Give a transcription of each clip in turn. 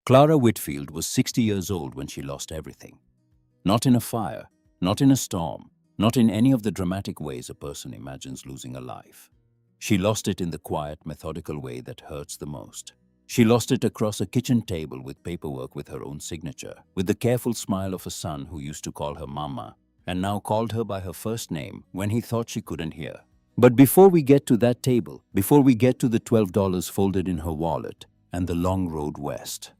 Clara Whitfield was 60 years old when she lost everything. Not in a fire, not in a storm, not in any of the dramatic ways a person imagines losing a life. She lost it in the quiet, methodical way that hurts the most. She lost it across a kitchen table with paperwork with her own signature, with the careful smile of a son who used to call her Mama and now called her by her first name when he thought she couldn't hear. But before we get to that table, before we get to the $12 folded in her wallet and the long road west,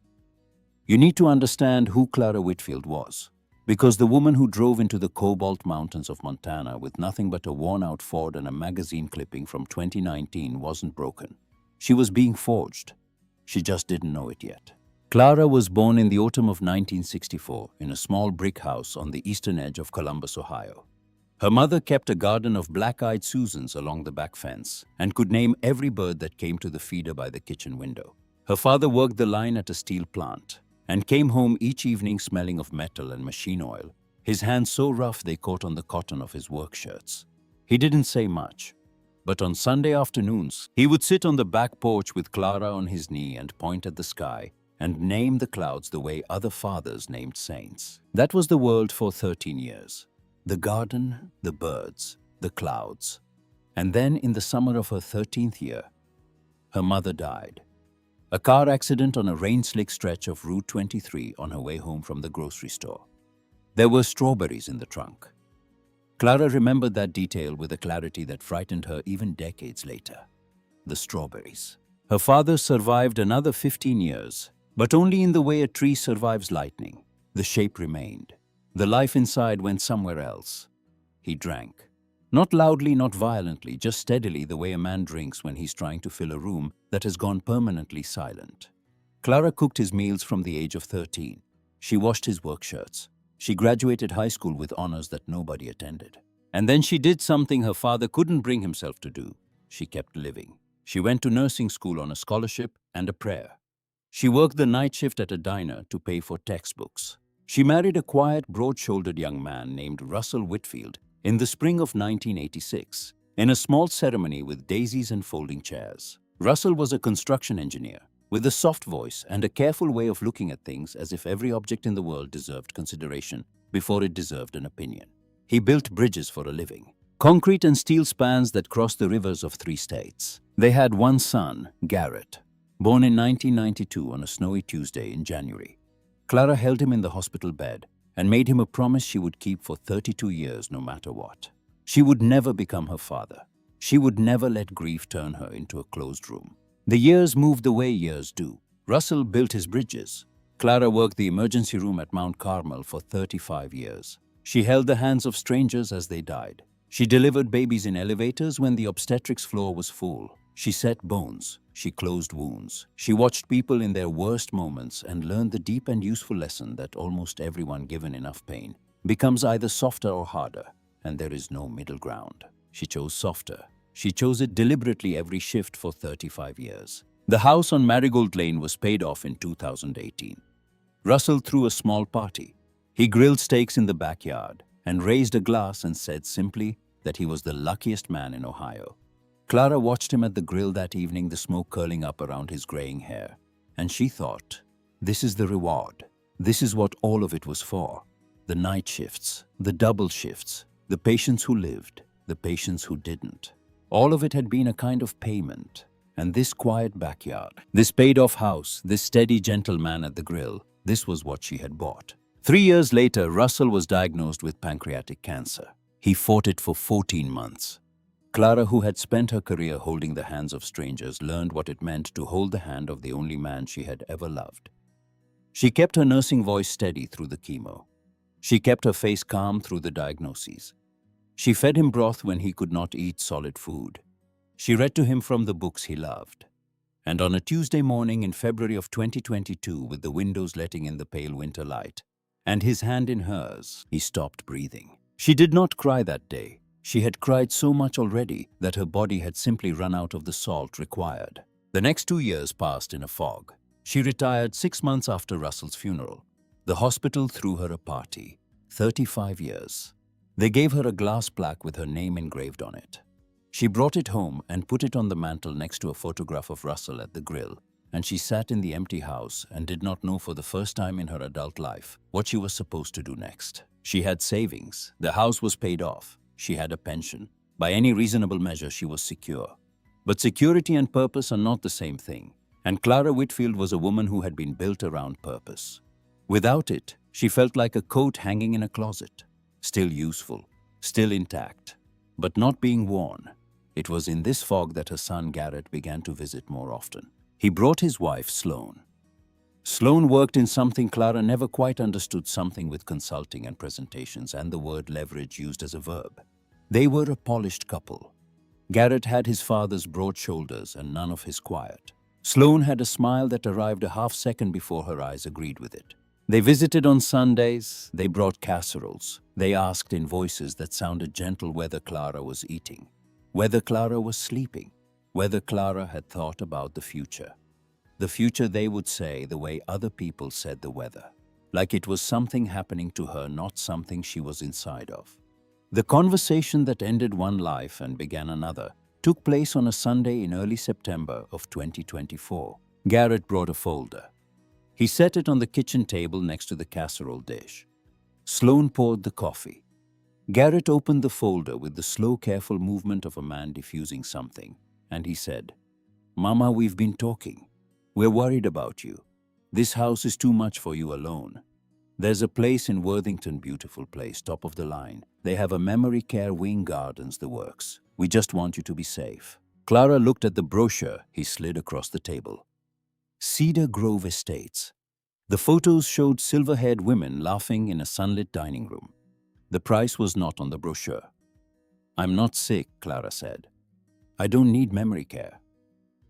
you need to understand who Clara Whitfield was. Because the woman who drove into the Cobalt Mountains of Montana with nothing but a worn-out Ford and a magazine clipping from 2019 wasn't broken. She was being forged. She just didn't know it yet. Clara was born in the autumn of 1964 in a small brick house on the eastern edge of Columbus, Ohio. Her mother kept a garden of black-eyed Susans along the back fence and could name every bird that came to the feeder by the kitchen window. Her father worked the line at a steel plant and came home each evening smelling of metal and machine oil, his hands so rough they caught on the cotton of his work shirts. He didn't say much, but on Sunday afternoons, he would sit on the back porch with Clara on his knee and point at the sky and name the clouds the way other fathers named saints. That was the world for 13 years. The garden, the birds, the clouds. And then in the summer of her 13th year, her mother died. A car accident on a rain-slick stretch of Route 23 on her way home from the grocery store. There were strawberries in the trunk. Clara remembered that detail with a clarity that frightened her even decades later. The strawberries. Her father survived another 15 years, but only in the way a tree survives lightning. The shape remained. The life inside went somewhere else. He drank. Not loudly, not violently, just steadily the way a man drinks when he's trying to fill a room that has gone permanently silent. Clara cooked his meals from the age of 13. She washed his work shirts. She graduated high school with honors that nobody attended. And then she did something her father couldn't bring himself to do. She kept living. She went to nursing school on a scholarship and a prayer. She worked the night shift at a diner to pay for textbooks. She married a quiet, broad-shouldered young man named Russell Whitfield in the spring of 1986, in a small ceremony with daisies and folding chairs. Russell was a construction engineer, with a soft voice and a careful way of looking at things as if every object in the world deserved consideration before it deserved an opinion. He built bridges for a living, concrete and steel spans that crossed the rivers of 3 states. They had one son, Garrett, born in 1992 on a snowy Tuesday in January. Clara held him in the hospital bed and made him a promise she would keep for 32 years no matter what. She would never become her father. She would never let grief turn her into a closed room. The years moved the way years do. Russell built his bridges. Clara worked the emergency room at Mount Carmel for 35 years. She held the hands of strangers as they died. She delivered babies in elevators when the obstetrics floor was full. She set bones. She closed wounds. She watched people in their worst moments and learned the deep and useful lesson that almost everyone given enough pain becomes either softer or harder, and there is no middle ground. She chose softer. She chose it deliberately every shift for 35 years. The house on Marigold Lane was paid off in 2018. Russell threw a small party. He grilled steaks in the backyard and raised a glass and said simply that he was the luckiest man in Ohio. Clara watched him at the grill that evening, the smoke curling up around his graying hair, and she thought, this is the reward. This is what all of it was for. The night shifts, the double shifts, the patients who lived, the patients who didn't. All of it had been a kind of payment. And this quiet backyard, this paid-off house, this steady gentleman at the grill, this was what she had bought. 3 years later, Russell was diagnosed with pancreatic cancer. He fought it for 14 months. Clara, who had spent her career holding the hands of strangers, learned what it meant to hold the hand of the only man she had ever loved. She kept her nursing voice steady through the chemo. She kept her face calm through the diagnoses. She fed him broth when he could not eat solid food. She read to him from the books he loved. And on a Tuesday morning in February of 2022, with the windows letting in the pale winter light, and his hand in hers, he stopped breathing. She did not cry that day. She had cried so much already that her body had simply run out of the salt required. The next 2 years passed in a fog. She retired 6 months after Russell's funeral. The hospital threw her a party. 35 years. They gave her a glass plaque with her name engraved on it. She brought it home and put it on the mantel next to a photograph of Russell at the grill, and she sat in the empty house and did not know for the first time in her adult life what she was supposed to do next. She had savings, the house was paid off, she had a pension. By any reasonable measure, she was secure. But security and purpose are not the same thing, and Clara Whitfield was a woman who had been built around purpose. Without it, she felt like a coat hanging in a closet, still useful, still intact, but not being worn. It was in this fog that her son Garrett began to visit more often. He brought his wife, Sloane. Sloane worked in something Clara never quite understood, something with consulting and presentations and the word leverage used as a verb. They were a polished couple. Garrett had his father's broad shoulders and none of his quiet. Sloane had a smile that arrived a half-second before her eyes agreed with it. They visited on Sundays, they brought casseroles. They asked in voices that sounded gentle whether Clara was eating, whether Clara was sleeping, whether Clara had thought about the future. The future, they would say, the way other people said the weather. Like it was something happening to her, not something she was inside of. The conversation that ended one life and began another took place on a Sunday in early September of 2024. Garrett brought a folder. He set it on the kitchen table next to the casserole dish. Sloane poured the coffee. Garrett opened the folder with the slow, careful movement of a man diffusing something, and he said, "Mama, we've been talking. We're worried about you. This house is too much for you alone. There's a place in Worthington, beautiful place, top of the line. They have a memory care wing, gardens, the works. We just want you to be safe." Clara looked at the brochure he slid across the table. Cedar Grove Estates. The photos showed silver-haired women laughing in a sunlit dining room. The price was not on the brochure. "I'm not sick," Clara said. "I don't need memory care."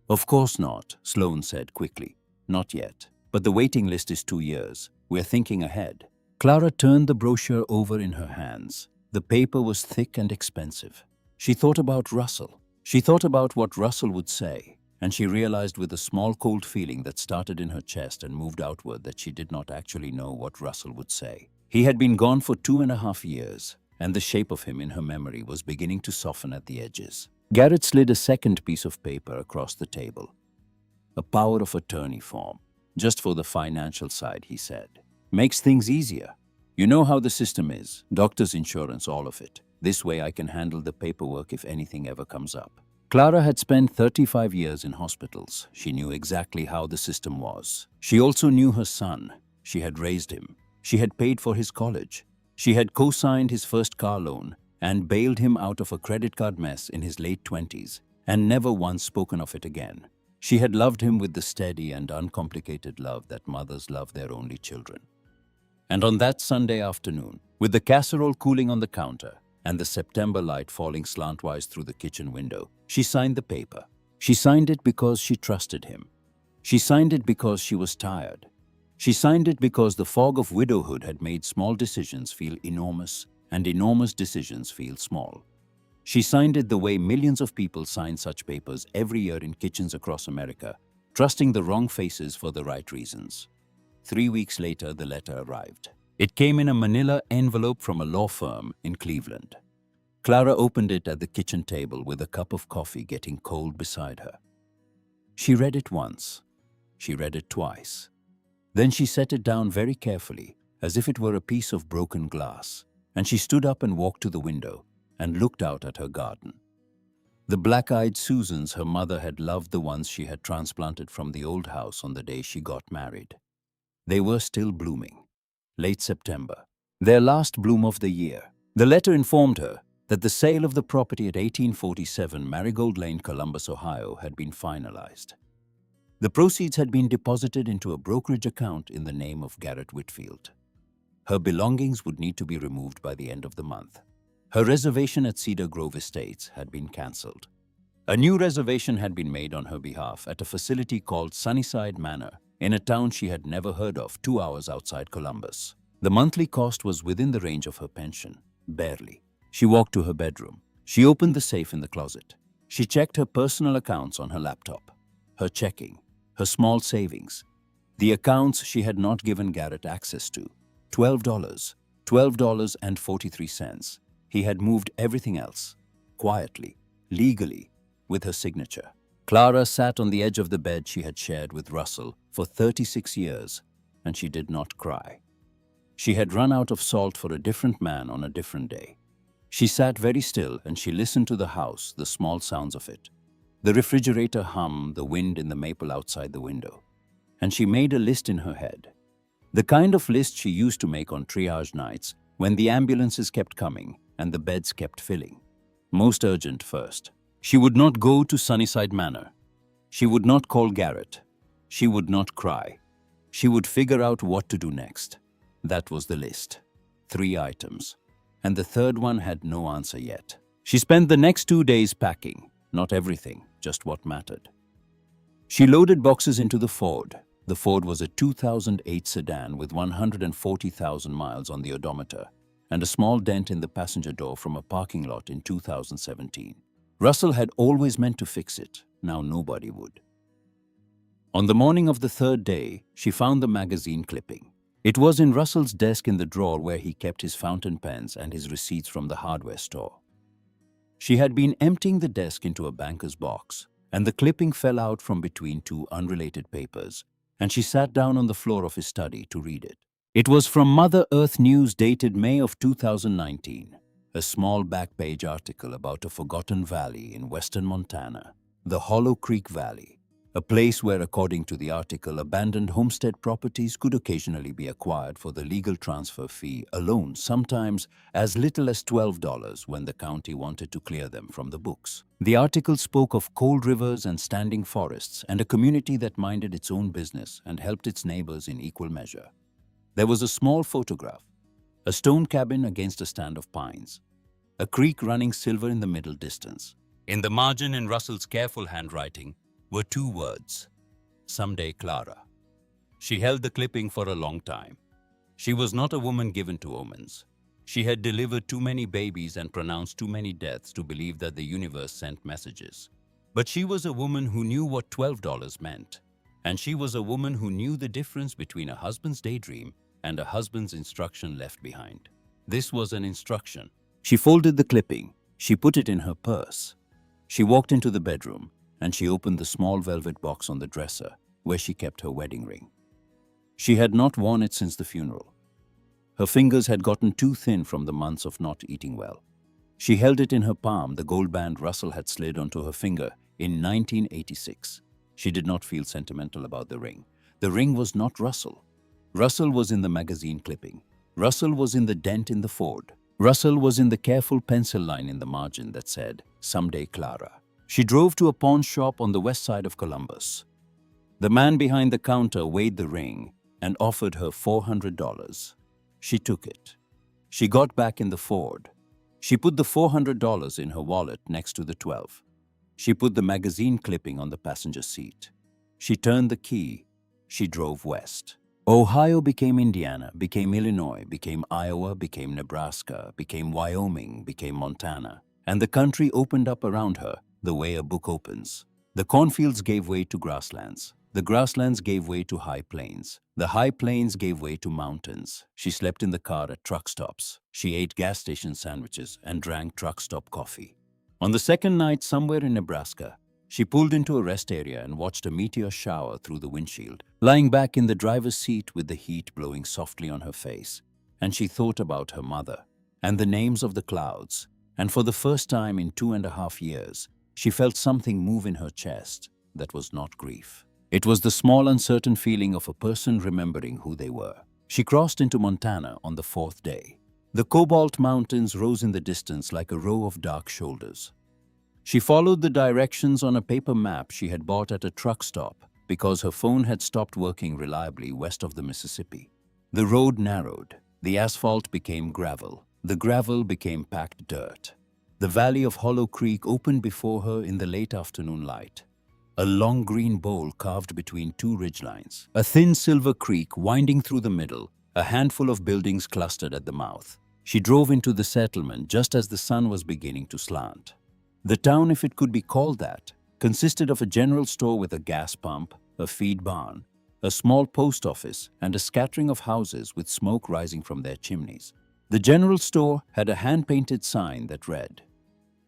"Of course not," Sloane said quickly. "Not yet. But the waiting list is 2 years. We're thinking ahead." Clara turned the brochure over in her hands. The paper was thick and expensive. She thought about Russell. She thought about what Russell would say, and she realized with a small cold feeling that started in her chest and moved outward that she did not actually know what Russell would say. He had been gone for 2.5 years, and the shape of him in her memory was beginning to soften at the edges. Garrett slid a second piece of paper across the table. "A power of attorney form. Just for the financial side," he said. "Makes things easier. You know how the system is. Doctor's insurance, all of it. This way I can handle the paperwork if anything ever comes up." Clara had spent 35 years in hospitals. She knew exactly how the system was. She also knew her son. She had raised him. She had paid for his college. She had co-signed his first car loan and bailed him out of a credit card mess in his late 20s and never once spoken of it again. She had loved him with the steady and uncomplicated love that mothers love their only children. And on that Sunday afternoon, with the casserole cooling on the counter and the September light falling slantwise through the kitchen window, she signed the paper. She signed it because she trusted him. She signed it because she was tired. She signed it because the fog of widowhood had made small decisions feel enormous and enormous decisions feel small. She signed it the way millions of people sign such papers every year in kitchens across America, trusting the wrong faces for the right reasons. 3 weeks later, the letter arrived. It came in a manila envelope from a law firm in Cleveland. Clara opened it at the kitchen table with a cup of coffee getting cold beside her. She read it once. She read it twice. Then she set it down very carefully, as if it were a piece of broken glass, and she stood up and walked to the window and looked out at her garden. The black-eyed Susans her mother had loved, the ones she had transplanted from the old house on the day she got married. They were still blooming. Late September, their last bloom of the year. The letter informed her that the sale of the property at 1847 Marigold Lane, Columbus, Ohio, had been finalized. The proceeds had been deposited into a brokerage account in the name of Garrett Whitfield. Her belongings would need to be removed by the end of the month. Her reservation at Cedar Grove Estates had been cancelled. A new reservation had been made on her behalf at a facility called Sunnyside Manor in a town she had never heard of, 2 hours outside Columbus. The monthly cost was within the range of her pension, barely. She walked to her bedroom. She opened the safe in the closet. She checked her personal accounts on her laptop, her checking, her small savings, the accounts she had not given Garrett access to. $12.43. He had moved everything else, quietly, legally, with her signature. Clara sat on the edge of the bed she had shared with Russell for 36 years, and she did not cry. She had run out of salt for a different man on a different day. She sat very still and she listened to the house, the small sounds of it. The refrigerator hum, the wind in the maple outside the window. And she made a list in her head. The kind of list she used to make on triage nights when the ambulances kept coming and the beds kept filling. Most urgent first. She would not go to Sunnyside Manor. She would not call Garrett. She would not cry. She would figure out what to do next. That was the list. 3 items. And the third one had no answer yet. She spent the next 2 days packing. Not everything, just what mattered. She loaded boxes into the Ford. The Ford was a 2008 sedan with 140,000 miles on the odometer and a small dent in the passenger door from a parking lot in 2017. Russell had always meant to fix it. Now nobody would. On the morning of the 3rd day, she found the magazine clipping. It was in Russell's desk in the drawer where he kept his fountain pens and his receipts from the hardware store. She had been emptying the desk into a banker's box, and the clipping fell out from between 2 unrelated papers, and she sat down on the floor of his study to read it. It was from Mother Earth News dated May of 2019, a small back-page article about a forgotten valley in western Montana, the Hollow Creek Valley, a place where, according to the article, abandoned homestead properties could occasionally be acquired for the legal transfer fee alone, sometimes as little as $12 when the county wanted to clear them from the books. The article spoke of cold rivers and standing forests and a community that minded its own business and helped its neighbors in equal measure. There was a small photograph, a stone cabin against a stand of pines, a creek running silver in the middle distance. In the margin, in Russell's careful handwriting, were 2 words: someday Clara. She held the clipping for a long time. She was not a woman given to omens. She had delivered too many babies and pronounced too many deaths to believe that the universe sent messages. But she was a woman who knew what $12 meant. And she was a woman who knew the difference between a husband's daydream and a husband's instruction left behind. This was an instruction. She folded the clipping. She put it in her purse. She walked into the bedroom and she opened the small velvet box on the dresser where she kept her wedding ring. She had not worn it since the funeral. Her fingers had gotten too thin from the months of not eating well. She held it in her palm, the gold band Russell had slid onto her finger in 1986. She did not feel sentimental about the ring. The ring was not Russell. Russell was in the magazine clipping. Russell was in the dent in the Ford. Russell was in the careful pencil line in the margin that said, "Someday Clara." She drove to a pawn shop on the west side of Columbus. The man behind the counter weighed the ring and offered her $400. She took it. She got back in the Ford. She put the $400 in her wallet next to the 12. She put the magazine clipping on the passenger seat. She turned the key. She drove west. Ohio became Indiana, became Illinois, became Iowa, became Nebraska, became Wyoming, became Montana. And the country opened up around her, the way a book opens. The cornfields gave way to grasslands. The grasslands gave way to high plains. The high plains gave way to mountains. She slept in the car at truck stops. She ate gas station sandwiches and drank truck stop coffee. On the second night, somewhere in Nebraska, she pulled into a rest area and watched a meteor shower through the windshield, lying back in the driver's seat with the heat blowing softly on her face. And she thought about her mother and the names of the clouds. And for the first time in 2.5 years, she felt something move in her chest that was not grief. It was the small, uncertain feeling of a person remembering who they were. She crossed into Montana on the 4th day. The Cobalt Mountains rose in the distance like a row of dark shoulders. She followed the directions on a paper map she had bought at a truck stop because her phone had stopped working reliably west of the Mississippi. The road narrowed. The asphalt became gravel. The gravel became packed dirt. The valley of Hollow Creek opened before her in the late afternoon light. A long green bowl carved between 2 ridgelines. A thin silver creek winding through the middle, a handful of buildings clustered at the mouth. She drove into the settlement just as the sun was beginning to slant. The town, if it could be called that, consisted of a general store with a gas pump, a feed barn, a small post office, and a scattering of houses with smoke rising from their chimneys. The general store had a hand-painted sign that read,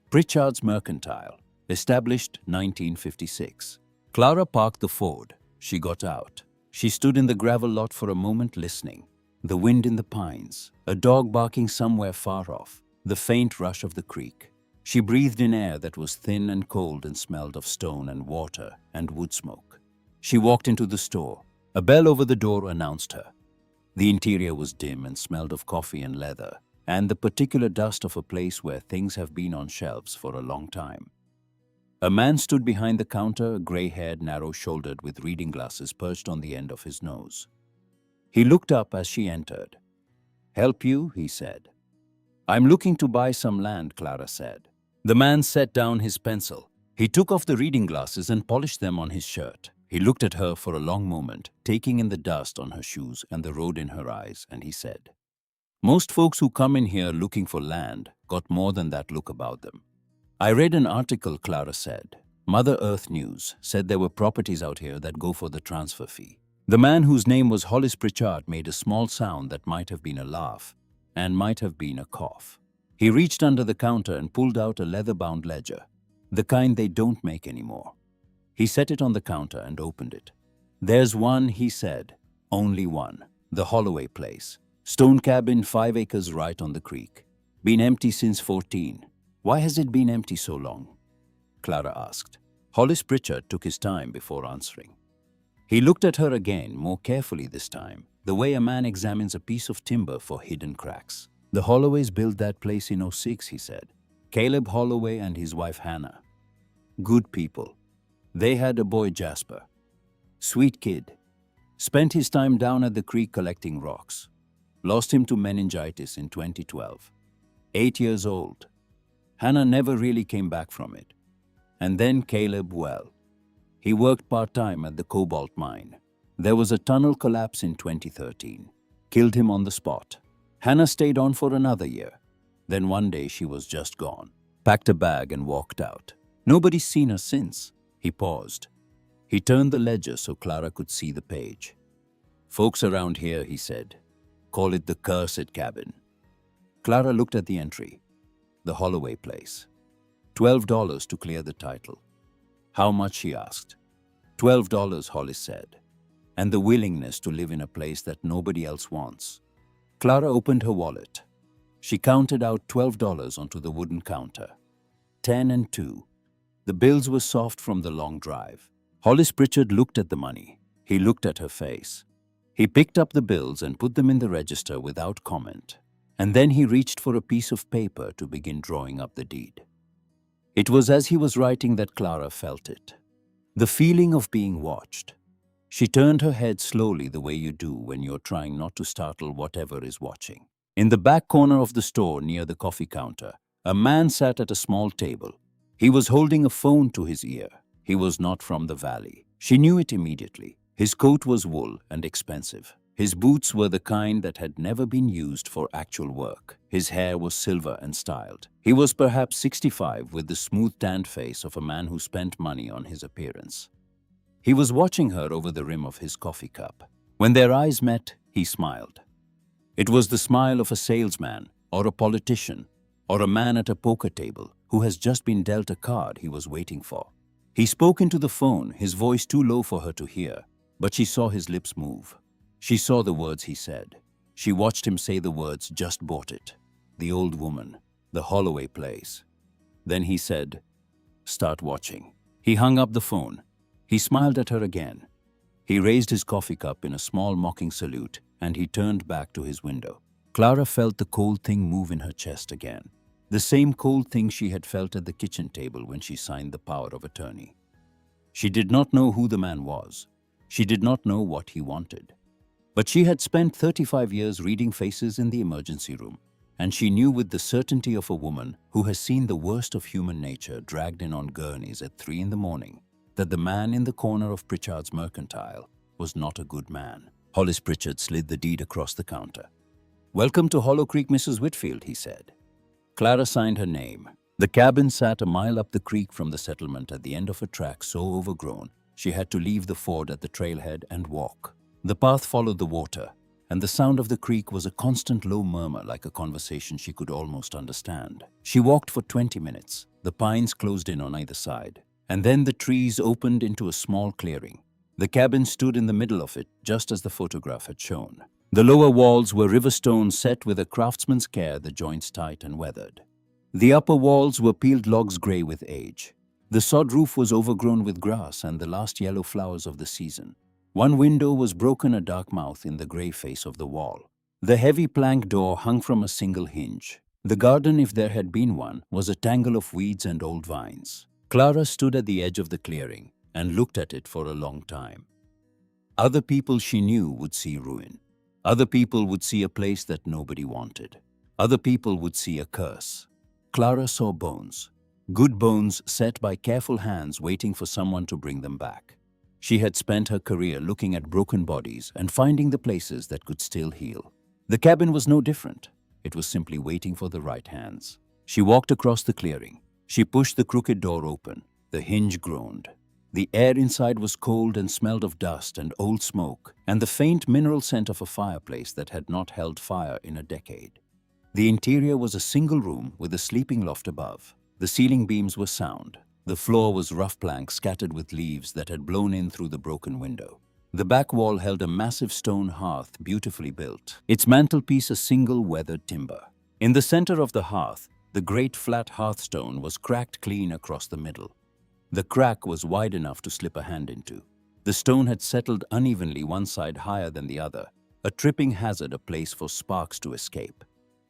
"Pritchard's Mercantile," Established 1956. Clara parked the Ford. She got out. She stood in the gravel lot for a moment listening. The wind in the pines, a dog barking somewhere far off, the faint rush of the creek. She breathed in air that was thin and cold and smelled of stone and water and wood smoke. She walked into the store. A bell over the door announced her. The interior was dim and smelled of coffee and leather, and the particular dust of a place where things have been on shelves for a long time. A man stood behind the counter, gray-haired, narrow-shouldered, with reading glasses perched on the end of his nose. He looked up as she entered. "Help you?" he said. "I'm looking to buy some land," Clara said. The man set down his pencil. He took off the reading glasses and polished them on his shirt. He looked at her for a long moment, taking in the dust on her shoes and the road in her eyes, and he said, "Most folks who come in here looking for land got more than that look about them." "I read an article," Clara said. "Mother Earth News said there were properties out here that go for the transfer fee." The man, whose name was Hollis Pritchard, made a small sound that might have been a laugh and might have been a cough. He reached under the counter and pulled out a leather-bound ledger, the kind they don't make anymore. He set it on the counter and opened it. "There's one," he said. "Only one. The Holloway place. Stone cabin, 5 acres right on the creek. Been empty since 14. Why has it been empty so long?" Clara asked. Hollis Pritchard took his time before answering. He looked at her again, more carefully this time, the way a man examines a piece of timber for hidden cracks. "The Holloways built that place in '06, he said. "Caleb Holloway and his wife Hannah. Good people. They had a boy, Jasper. Sweet kid. Spent his time down at the creek collecting rocks. Lost him to meningitis in 2012. 8 years old. Hannah never really came back from it. And then Caleb, well, he worked part-time at the cobalt mine. There was a tunnel collapse in 2013. Killed him on the spot. Hannah stayed on for another year. Then one day she was just gone. Packed a bag and walked out. Nobody's seen her since." He paused. He turned the ledger so Clara could see the page. "Folks around here," he said, "call it the cursed cabin." Clara looked at the entry. The Holloway place. $12 to clear the title. "How much?" she asked. $12, Hollis said. "And the willingness to live in a place that nobody else wants." Clara opened her wallet. She counted out $12 onto the wooden counter. 10 and 2. The bills were soft from the long drive. Hollis Pritchard looked at the money. He looked at her face. He picked up the bills and put them in the register without comment. And then he reached for a piece of paper to begin drawing up the deed. It was as he was writing that Clara felt it. The feeling of being watched. She turned her head slowly, the way you do when you're trying not to startle whatever is watching. In the back corner of the store near the coffee counter, a man sat at a small table. He was holding a phone to his ear. He was not from the valley. She knew it immediately. His coat was wool and expensive. His boots were the kind that had never been used for actual work. His hair was silver and styled. He was perhaps 65, with the smooth tanned face of a man who spent money on his appearance. He was watching her over the rim of his coffee cup. When their eyes met, he smiled. It was the smile of a salesman, or a politician, or a man at a poker table who has just been dealt a card he was waiting for. He spoke into the phone, his voice too low for her to hear, but she saw his lips move. She saw the words he said. She watched him say the words, "Just bought it. The old woman. The Holloway place." Then he said, "Start watching." He hung up the phone. He smiled at her again. He raised his coffee cup in a small mocking salute, and he turned back to his window. Clara felt the cold thing move in her chest again. The same cold thing she had felt at the kitchen table when she signed the power of attorney. She did not know who the man was. She did not know what he wanted. But she had spent 35 years reading faces in the emergency room, and she knew with the certainty of a woman who has seen the worst of human nature dragged in on gurneys at 3 in the morning, that the man in the corner of Pritchard's Mercantile was not a good man. Hollis Pritchard slid the deed across the counter. "Welcome to Hollow Creek, Mrs. Whitfield," he said. Clara signed her name. The cabin sat a mile up the creek from the settlement at the end of a track so overgrown she had to leave the ford at the trailhead and walk. The path followed the water, and the sound of the creek was a constant low murmur like a conversation she could almost understand. She walked for 20 minutes. The pines closed in on either side, and then the trees opened into a small clearing. The cabin stood in the middle of it, just as the photograph had shown. The lower walls were river stone set with a craftsman's care, the joints tight and weathered. The upper walls were peeled logs gray with age. The sod roof was overgrown with grass and the last yellow flowers of the season. One window was broken, a dark mouth in the gray face of the wall. The heavy plank door hung from a single hinge. The garden, if there had been one, was a tangle of weeds and old vines. Clara stood at the edge of the clearing and looked at it for a long time. Other people she knew would see ruin. Other people would see a place that nobody wanted. Other people would see a curse. Clara saw bones. Good bones set by careful hands waiting for someone to bring them back. She had spent her career looking at broken bodies and finding the places that could still heal. The cabin was no different. It was simply waiting for the right hands. She walked across the clearing. She pushed the crooked door open. The hinge groaned. The air inside was cold and smelled of dust and old smoke, and the faint mineral scent of a fireplace that had not held fire in a decade. The interior was a single room with a sleeping loft above. The ceiling beams were sound. The floor was rough planks scattered with leaves that had blown in through the broken window. The back wall held a massive stone hearth, beautifully built, its mantelpiece a single weathered timber. In the center of the hearth, the great flat hearthstone was cracked clean across the middle. The crack was wide enough to slip a hand into. The stone had settled unevenly, one side higher than the other, a tripping hazard, a place for sparks to escape.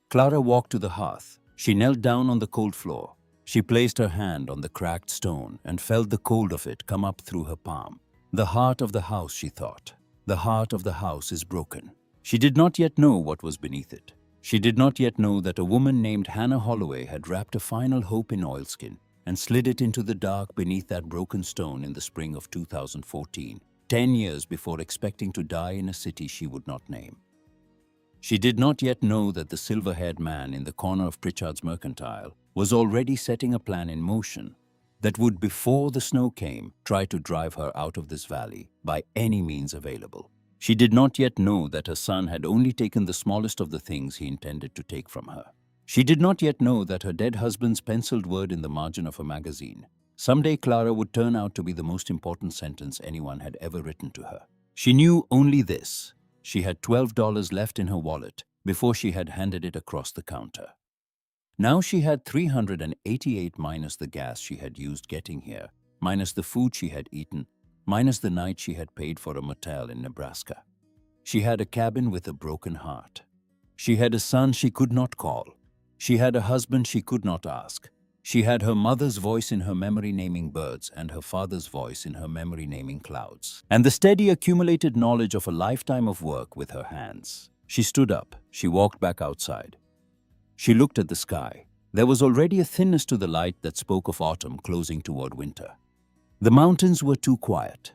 Clara walked to the hearth. She knelt down on the cold floor. She placed her hand on the cracked stone and felt the cold of it come up through her palm. The heart of the house, she thought. The heart of the house is broken. She did not yet know what was beneath it. She did not yet know that a woman named Hannah Holloway had wrapped a final hope in oilskin and slid it into the dark beneath that broken stone in the spring of 2014, 10 years before expecting to die in a city she would not name. She did not yet know that the silver-haired man in the corner of Pritchard's Mercantile was already setting a plan in motion that would, before the snow came, try to drive her out of this valley by any means available. She did not yet know that her son had only taken the smallest of the things he intended to take from her. She did not yet know that her dead husband's penciled word in the margin of a magazine, "Someday Clara," would turn out to be the most important sentence anyone had ever written to her. She knew only this. She had $12 left in her wallet before she had handed it across the counter. Now she had $388 minus the gas she had used getting here, minus the food she had eaten, minus the night she had paid for a motel in Nebraska. She had a cabin with a broken heart. She had a son she could not call. She had a husband she could not ask. She had her mother's voice in her memory naming birds and her father's voice in her memory naming clouds, and the steady accumulated knowledge of a lifetime of work with her hands. She stood up. She walked back outside. She looked at the sky. There was already a thinness to the light that spoke of autumn closing toward winter. The mountains were too quiet.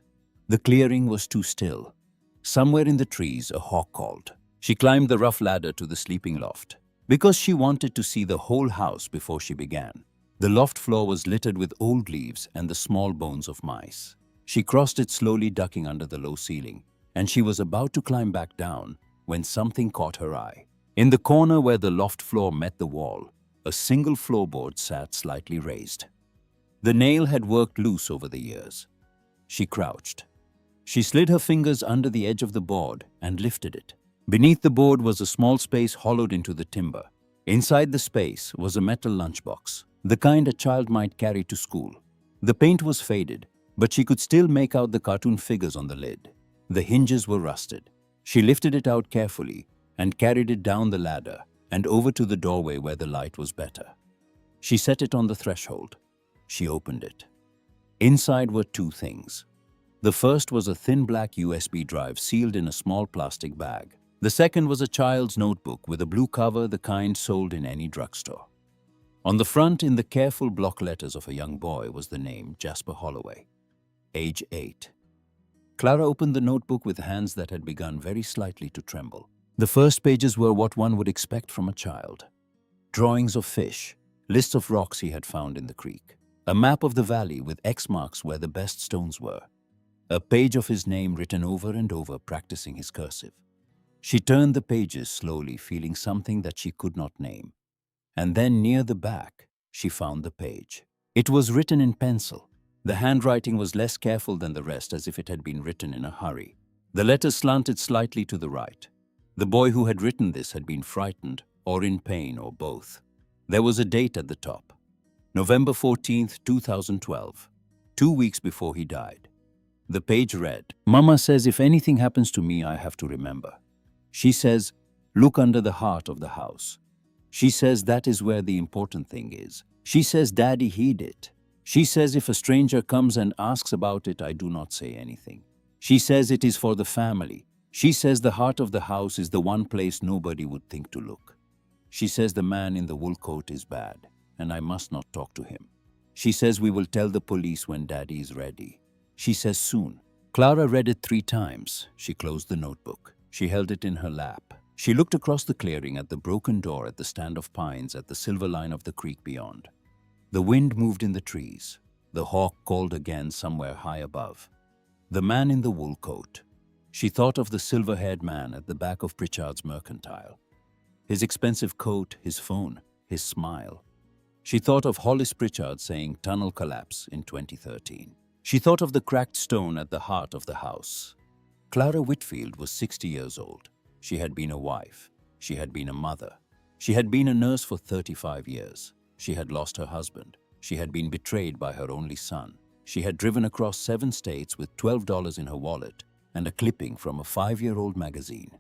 The clearing was too still. Somewhere in the trees, a hawk called. She climbed the rough ladder to the sleeping loft, because she wanted to see the whole house before she began. The loft floor was littered with old leaves and the small bones of mice. She crossed it slowly, ducking under the low ceiling, and she was about to climb back down when something caught her eye. In the corner where the loft floor met the wall, a single floorboard sat slightly raised. The nail had worked loose over the years. She crouched. She slid her fingers under the edge of the board and lifted it. Beneath the board was a small space hollowed into the timber. Inside the space was a metal lunchbox, the kind a child might carry to school. The paint was faded, but she could still make out the cartoon figures on the lid. The hinges were rusted. She lifted it out carefully and carried it down the ladder and over to the doorway where the light was better. She set it on the threshold. She opened it. Inside were two things. The first was a thin black USB drive sealed in a small plastic bag. The second was a child's notebook with a blue cover, the kind sold in any drugstore. On the front, in the careful block letters of a young boy, was the name Jasper Holloway, age 8. Clara opened the notebook with hands that had begun very slightly to tremble. The first pages were what one would expect from a child. Drawings of fish, lists of rocks he had found in the creek, a map of the valley with X marks where the best stones were, a page of his name written over and over, practicing his cursive. She turned the pages slowly, feeling something that she could not name. And then near the back, she found the page. It was written in pencil. The handwriting was less careful than the rest, as if it had been written in a hurry. The letters slanted slightly to the right. The boy who had written this had been frightened, or in pain, or both. There was a date at the top. November 14th, 2012, 2 weeks before he died. The page read, "Mama says if anything happens to me, I have to remember. She says, look under the heart of the house. She says that is where the important thing is. She says, Daddy, heed it. She says if a stranger comes and asks about it, I do not say anything. She says it is for the family. She says the heart of the house is the one place nobody would think to look. She says the man in the wool coat is bad, and I must not talk to him. She says we will tell the police when Daddy is ready. She says soon." Clara read it 3 times. She closed the notebook. She held it in her lap. She looked across the clearing at the broken door, at the stand of pines, at the silver line of the creek beyond. The wind moved in the trees. The hawk called again somewhere high above. The man in the wool coat. She thought of the silver-haired man at the back of Pritchard's Mercantile. His expensive coat, his phone, his smile. She thought of Hollis Pritchard saying tunnel collapse in 2013. She thought of the cracked stone at the heart of the house. Clara Whitfield was 60 years old. She had been a wife. She had been a mother. She had been a nurse for 35 years. She had lost her husband. She had been betrayed by her only son. She had driven across 7 states with $12 in her wallet and a clipping from a 5-year-old magazine.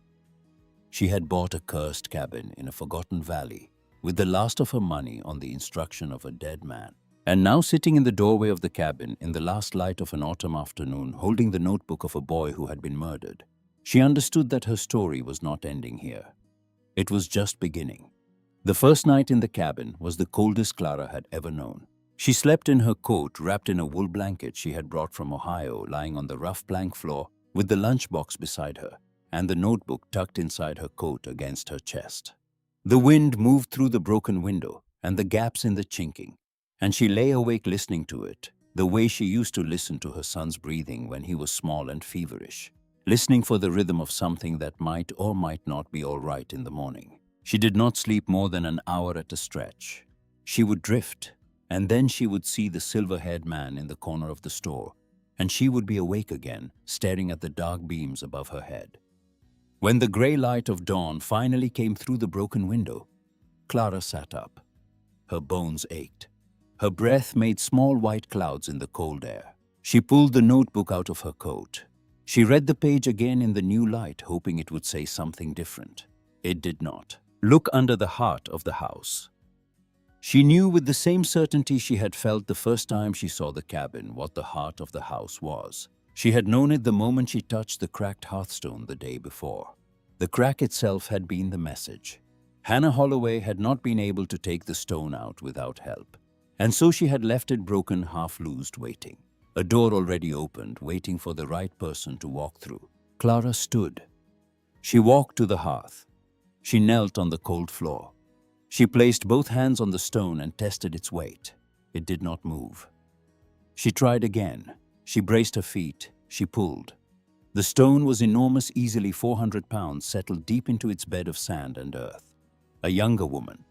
She had bought a cursed cabin in a forgotten valley with the last of her money on the instruction of a dead man. And now, sitting in the doorway of the cabin in the last light of an autumn afternoon, holding the notebook of a boy who had been murdered, she understood that her story was not ending here. It was just beginning. The first night in the cabin was the coldest Clara had ever known. She slept in her coat, wrapped in a wool blanket she had brought from Ohio, lying on the rough plank floor with the lunchbox beside her and the notebook tucked inside her coat against her chest. The wind moved through the broken window and the gaps in the chinking, and she lay awake listening to it, the way she used to listen to her son's breathing when he was small and feverish, listening for the rhythm of something that might or might not be all right in the morning. She did not sleep more than an hour at a stretch. She would drift, and then she would see the silver-haired man in the corner of the store, and she would be awake again, staring at the dark beams above her head. When the gray light of dawn finally came through the broken window, Clara sat up. Her bones ached. Her breath made small white clouds in the cold air. She pulled the notebook out of her coat. She read the page again in the new light, hoping it would say something different. It did not. Look under the heart of the house. She knew with the same certainty she had felt the first time she saw the cabin what the heart of the house was. She had known it the moment she touched the cracked hearthstone the day before. The crack itself had been the message. Hannah Holloway had not been able to take the stone out without help, and so she had left it broken, half-loosed, waiting. A door already opened, waiting for the right person to walk through. Clara stood. She walked to the hearth. She knelt on the cold floor. She placed both hands on the stone and tested its weight. It did not move. She tried again. She braced her feet. She pulled. The stone was enormous, easily 400 pounds, settled deep into its bed of sand and earth. A younger woman,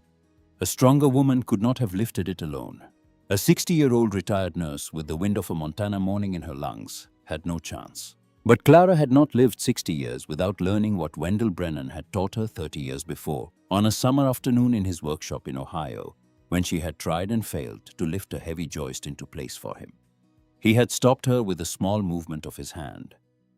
a stronger woman could not have lifted it alone. A 60-year-old retired nurse with the wind of a Montana morning in her lungs had no chance. But Clara had not lived 60 years without learning what Wendell Brennan had taught her 30 years before, on a summer afternoon in his workshop in Ohio, when she had tried and failed to lift a heavy joist into place for him. He had stopped her with a small movement of his hand.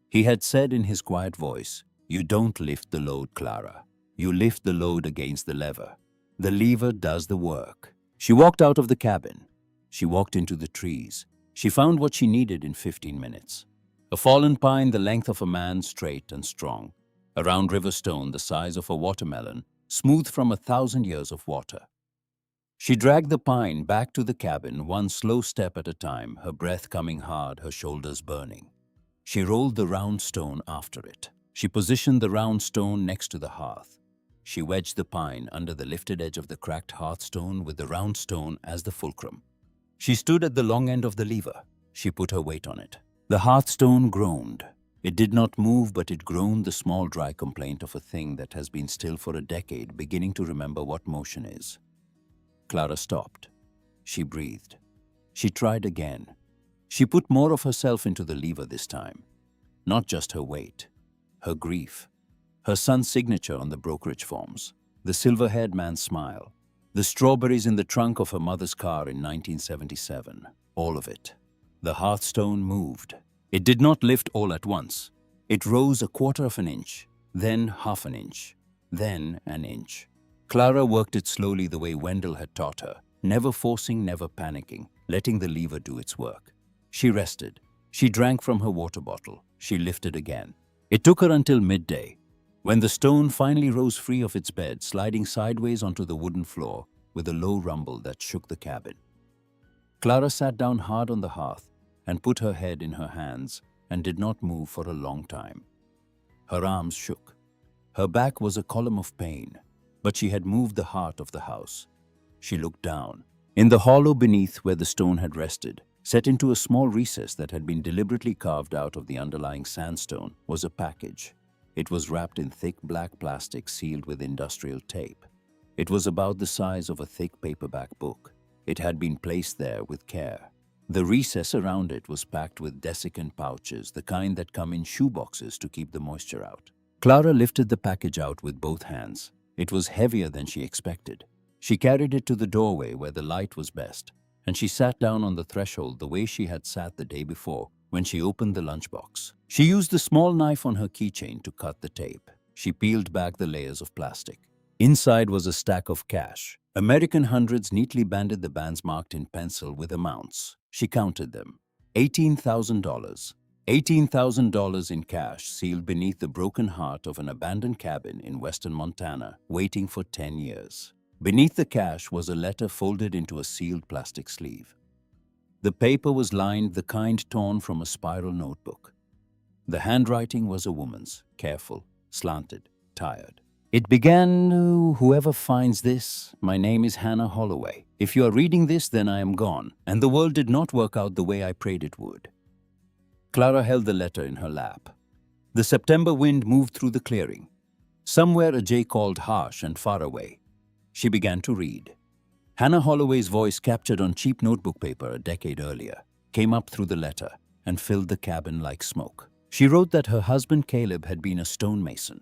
He had said in his quiet voice, "You don't lift the load, Clara. You lift the load against the lever. The lever does the work." She walked out of the cabin. She walked into the trees. She found what she needed in 15 minutes. A fallen pine the length of a man, straight and strong. A round river stone the size of a watermelon, smooth from 1,000 years of water. She dragged the pine back to the cabin, one slow step at a time, her breath coming hard, her shoulders burning. She rolled the round stone after it. She positioned the round stone next to the hearth. She wedged the pine under the lifted edge of the cracked hearthstone with the round stone as the fulcrum. She stood at the long end of the lever. She put her weight on it. The hearthstone groaned. It did not move, but it groaned, the small dry complaint of a thing that has been still for a decade, beginning to remember what motion is. Clara stopped. She breathed. She tried again. She put more of herself into the lever this time. Not just her weight, her grief, her son's signature on the brokerage forms, the silver-haired man's smile, the strawberries in the trunk of her mother's car in 1977, all of it. The Hearthstone moved. It did not lift all at once. It rose a quarter of an inch, then half an inch, then an inch. Clara worked it slowly the way Wendell had taught her, never forcing, never panicking, letting the lever do its work. She rested. She drank from her water bottle. She lifted again. It took her until midday, when the stone finally rose free of its bed, sliding sideways onto the wooden floor with a low rumble that shook the cabin. Clara sat down hard on the hearth and put her head in her hands and did not move for a long time. Her arms shook. Her back was a column of pain, but she had moved the heart of the house. She looked down. In the hollow beneath where the stone had rested, set into a small recess that had been deliberately carved out of the underlying sandstone, was a package. It was wrapped in thick black plastic sealed with industrial tape. It was about the size of a thick paperback book. It had been placed there with care. The recess around it was packed with desiccant pouches, the kind that come in shoeboxes to keep the moisture out. Clara lifted the package out with both hands. It was heavier than she expected. She carried it to the doorway where the light was best, and she sat down on the threshold the way she had sat the day before when she opened the lunchbox. She used the small knife on her keychain to cut the tape. She peeled back the layers of plastic. Inside was a stack of cash. American hundreds neatly banded, the bands marked in pencil with amounts. She counted them. $18,000. $18,000 in cash sealed beneath the broken heart of an abandoned cabin in western Montana, waiting for 10 years. Beneath the cash was a letter folded into a sealed plastic sleeve. The paper was lined, the kind torn from a spiral notebook. The handwriting was a woman's, careful, slanted, tired. It began, "Whoever finds this, my name is Hannah Holloway. If you are reading this, then I am gone, and the world did not work out the way I prayed it would." Clara held the letter in her lap. The September wind moved through the clearing. Somewhere a jay called harsh and far away. She began to read. Hannah Holloway's voice, captured on cheap notebook paper a decade earlier, came up through the letter and filled the cabin like smoke. She wrote that her husband Caleb had been a stonemason.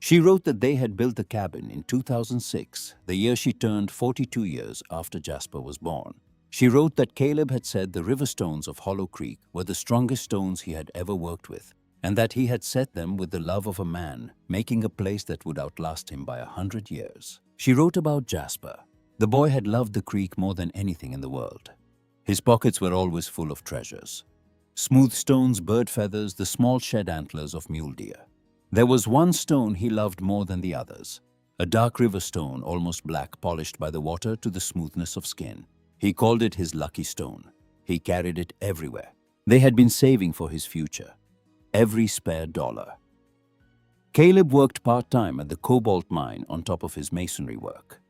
She wrote that they had built the cabin in 2006, the year she turned 42 years after Jasper was born. She wrote that Caleb had said the river stones of Hollow Creek were the strongest stones he had ever worked with, and that he had set them with the love of a man, making a place that would outlast him by 100 years. She wrote about Jasper. The boy had loved the creek more than anything in the world. His pockets were always full of treasures. Smooth stones, bird feathers, the small shed antlers of mule deer. There was one stone he loved more than the others, a dark river stone, almost black, polished by the water to the smoothness of skin. He called it his lucky stone. He carried it everywhere. They had been saving for his future. Every spare dollar. Caleb worked part-time at the cobalt mine on top of his masonry work.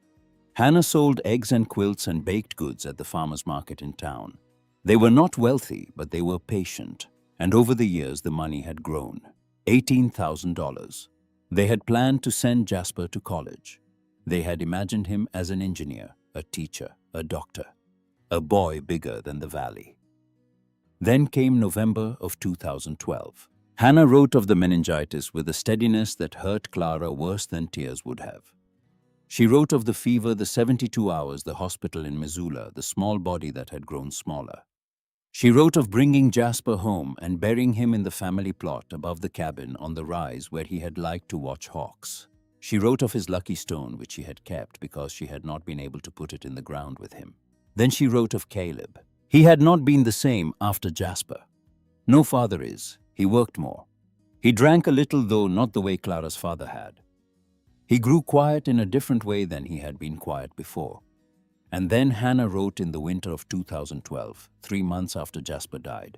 Hannah sold eggs and quilts and baked goods at the farmer's market in town. They were not wealthy, but they were patient, and over the years the money had grown. $18,000. They had planned to send Jasper to college. They had imagined him as an engineer, a teacher, a doctor, a boy bigger than the valley. Then came November of 2012. Hannah wrote of the meningitis with a steadiness that hurt Clara worse than tears would have. She wrote of the fever, the 72 hours, the hospital in Missoula, the small body that had grown smaller. She wrote of bringing Jasper home and burying him in the family plot above the cabin on the rise where he had liked to watch hawks. She wrote of his lucky stone, which she had kept because she had not been able to put it in the ground with him. Then she wrote of Caleb. He had not been the same after Jasper. No father is. He worked more. He drank a little, though not the way Clara's father had. He grew quiet in a different way than he had been quiet before. And then Hannah wrote in the winter of 2012, 3 months after Jasper died.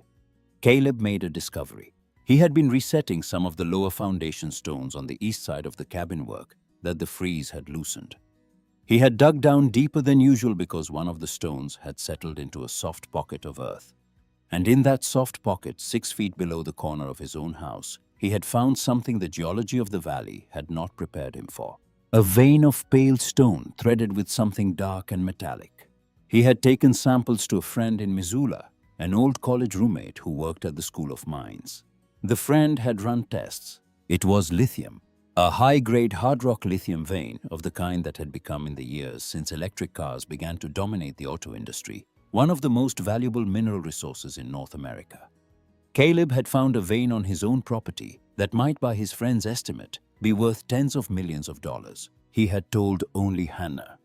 Caleb made a discovery. He had been resetting some of the lower foundation stones on the east side of the cabin work that the freeze had loosened. He had dug down deeper than usual because one of the stones had settled into a soft pocket of earth. And in that soft pocket, 6 feet below the corner of his own house, he had found something the geology of the valley had not prepared him for. A vein of pale stone threaded with something dark and metallic. He had taken samples to a friend in Missoula, an old college roommate who worked at the School of Mines. The friend had run tests. It was lithium, a high-grade hard rock lithium vein of the kind that had become, in the years since electric cars began to dominate the auto industry, one of the most valuable mineral resources in North America. Caleb had found a vein on his own property that might, by his friend's estimate, be worth tens of millions of dollars. He had told only Hannah.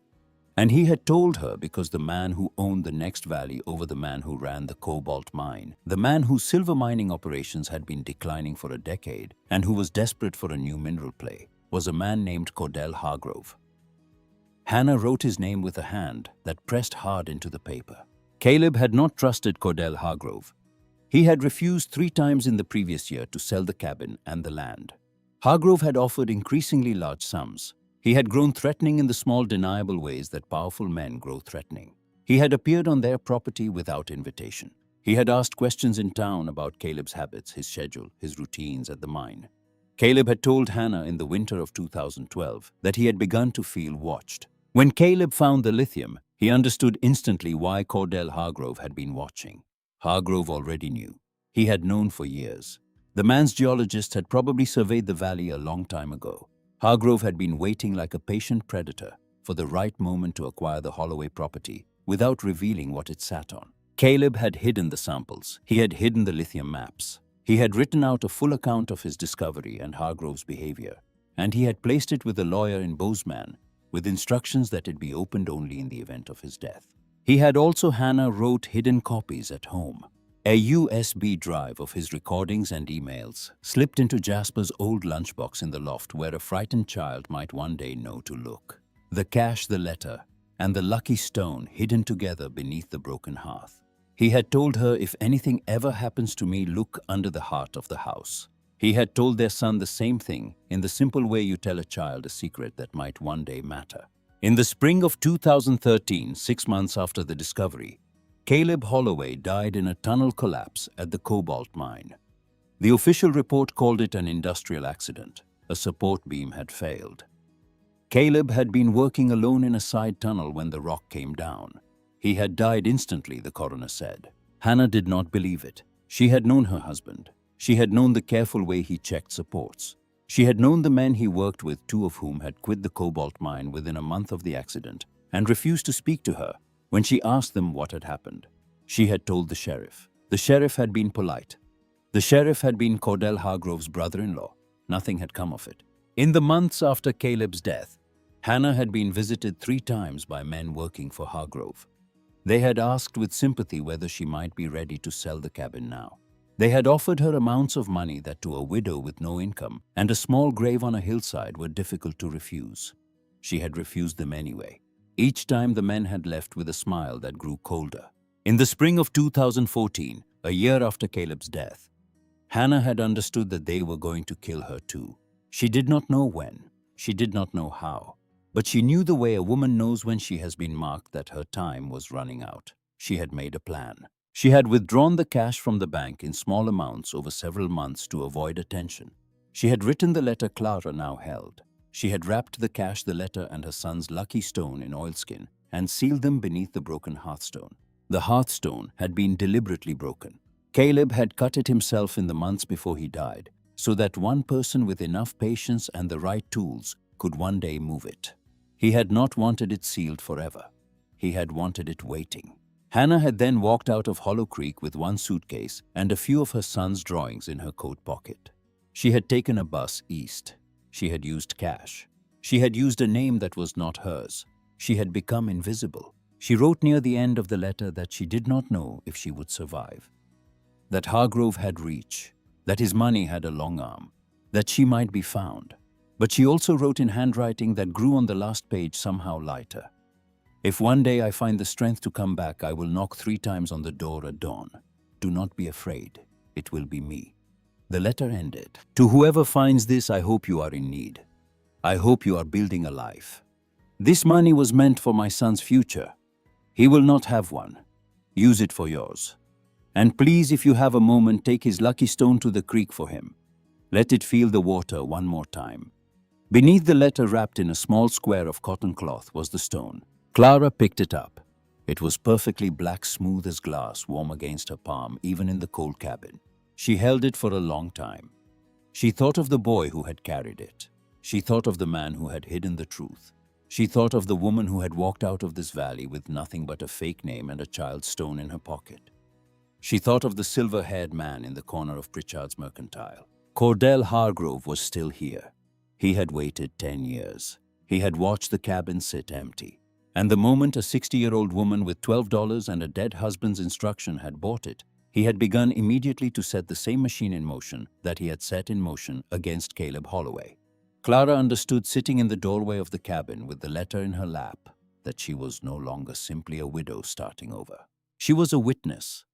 And he had told her because the man who owned the next valley over the man who ran the cobalt mine, the man whose silver mining operations had been declining for a decade and who was desperate for a new mineral play, was a man named Cordell Hargrove. Hannah wrote his name with a hand that pressed hard into the paper. Caleb had not trusted Cordell Hargrove. He had refused 3 times in the previous year to sell the cabin and the land. Hargrove had offered increasingly large sums. He had grown threatening in the small, deniable ways that powerful men grow threatening. He had appeared on their property without invitation. He had asked questions in town about Caleb's habits, his schedule, his routines at the mine. Caleb had told Hannah in the winter of 2012 that he had begun to feel watched. When Caleb found the lithium, he understood instantly why Cordell Hargrove had been watching. Hargrove already knew. He had known for years. The man's geologist had probably surveyed the valley a long time ago. Hargrove had been waiting like a patient predator for the right moment to acquire the Holloway property without revealing what it sat on. Caleb had hidden the samples. He had hidden the lithium maps. He had written out a full account of his discovery and Hargrove's behavior, and he had placed it with a lawyer in Bozeman with instructions that it be opened only in the event of his death. He had also Hannah wrote hidden copies at home. A USB drive of his recordings and emails slipped into Jasper's old lunchbox in the loft where a frightened child might one day know to look. The cash, the letter, and the lucky stone hidden together beneath the broken hearth. He had told her, if anything ever happens to me, look under the heart of the house. He had told their son the same thing in the simple way you tell a child a secret that might one day matter. In the spring of 2013, 6 months after the discovery, Caleb Holloway died in a tunnel collapse at the cobalt mine. The official report called it an industrial accident. A support beam had failed. Caleb had been working alone in a side tunnel when the rock came down. He had died instantly, the coroner said. Hannah did not believe it. She had known her husband. She had known the careful way he checked supports. She had known the men he worked with, 2 of whom had quit the cobalt mine within a month of the accident and refused to speak to her when she asked them what had happened. She had told the sheriff. The sheriff had been polite. The sheriff had been Cordell Hargrove's brother-in-law. Nothing had come of it. In the months after Caleb's death, Hannah had been visited 3 times by men working for Hargrove. They had asked with sympathy whether she might be ready to sell the cabin now. They had offered her amounts of money that to a widow with no income and a small grave on a hillside were difficult to refuse. She had refused them anyway. Each time the men had left with a smile that grew colder. In the spring of 2014, a year after Caleb's death, Hannah had understood that they were going to kill her too. She did not know when. She did not know how. But she knew the way a woman knows when she has been marked that her time was running out. She had made a plan. She had withdrawn the cash from the bank in small amounts over several months to avoid attention. She had written the letter Clara now held. She had wrapped the cash, the letter, and her son's lucky stone in oilskin and sealed them beneath the broken hearthstone. The hearthstone had been deliberately broken. Caleb had cut it himself in the months before he died, so that one person with enough patience and the right tools could one day move it. He had not wanted it sealed forever. He had wanted it waiting. Hannah had then walked out of Hollow Creek with 1 suitcase and a few of her son's drawings in her coat pocket. She had taken a bus east. She had used cash. She had used a name that was not hers. She had become invisible. She wrote near the end of the letter that she did not know if she would survive. That Hargrove had reach. That his money had a long arm. That she might be found. But she also wrote in handwriting that grew on the last page somehow lighter. If one day I find the strength to come back, I will knock 3 times on the door at dawn. Do not be afraid. It will be me. The letter ended. To whoever finds this, I hope you are in need. I hope you are building a life. This money was meant for my son's future. He will not have one. Use it for yours. And please, if you have a moment, take his lucky stone to the creek for him. Let it feel the water one more time." Beneath the letter, wrapped in a small square of cotton cloth, was the stone. Clara picked it up. It was perfectly black, smooth as glass, warm against her palm, even in the cold cabin. She held it for a long time. She thought of the boy who had carried it. She thought of the man who had hidden the truth. She thought of the woman who had walked out of this valley with nothing but a fake name and a child's stone in her pocket. She thought of the silver-haired man in the corner of Pritchard's Mercantile. Cordell Hargrove was still here. He had waited 10 years. He had watched the cabin sit empty. And the moment a 60-year-old woman with $12 and a dead husband's instruction had bought it, he had begun immediately to set the same machine in motion that he had set in motion against Caleb Holloway. Clara understood, sitting in the doorway of the cabin with the letter in her lap, that she was no longer simply a widow starting over. She was a witness.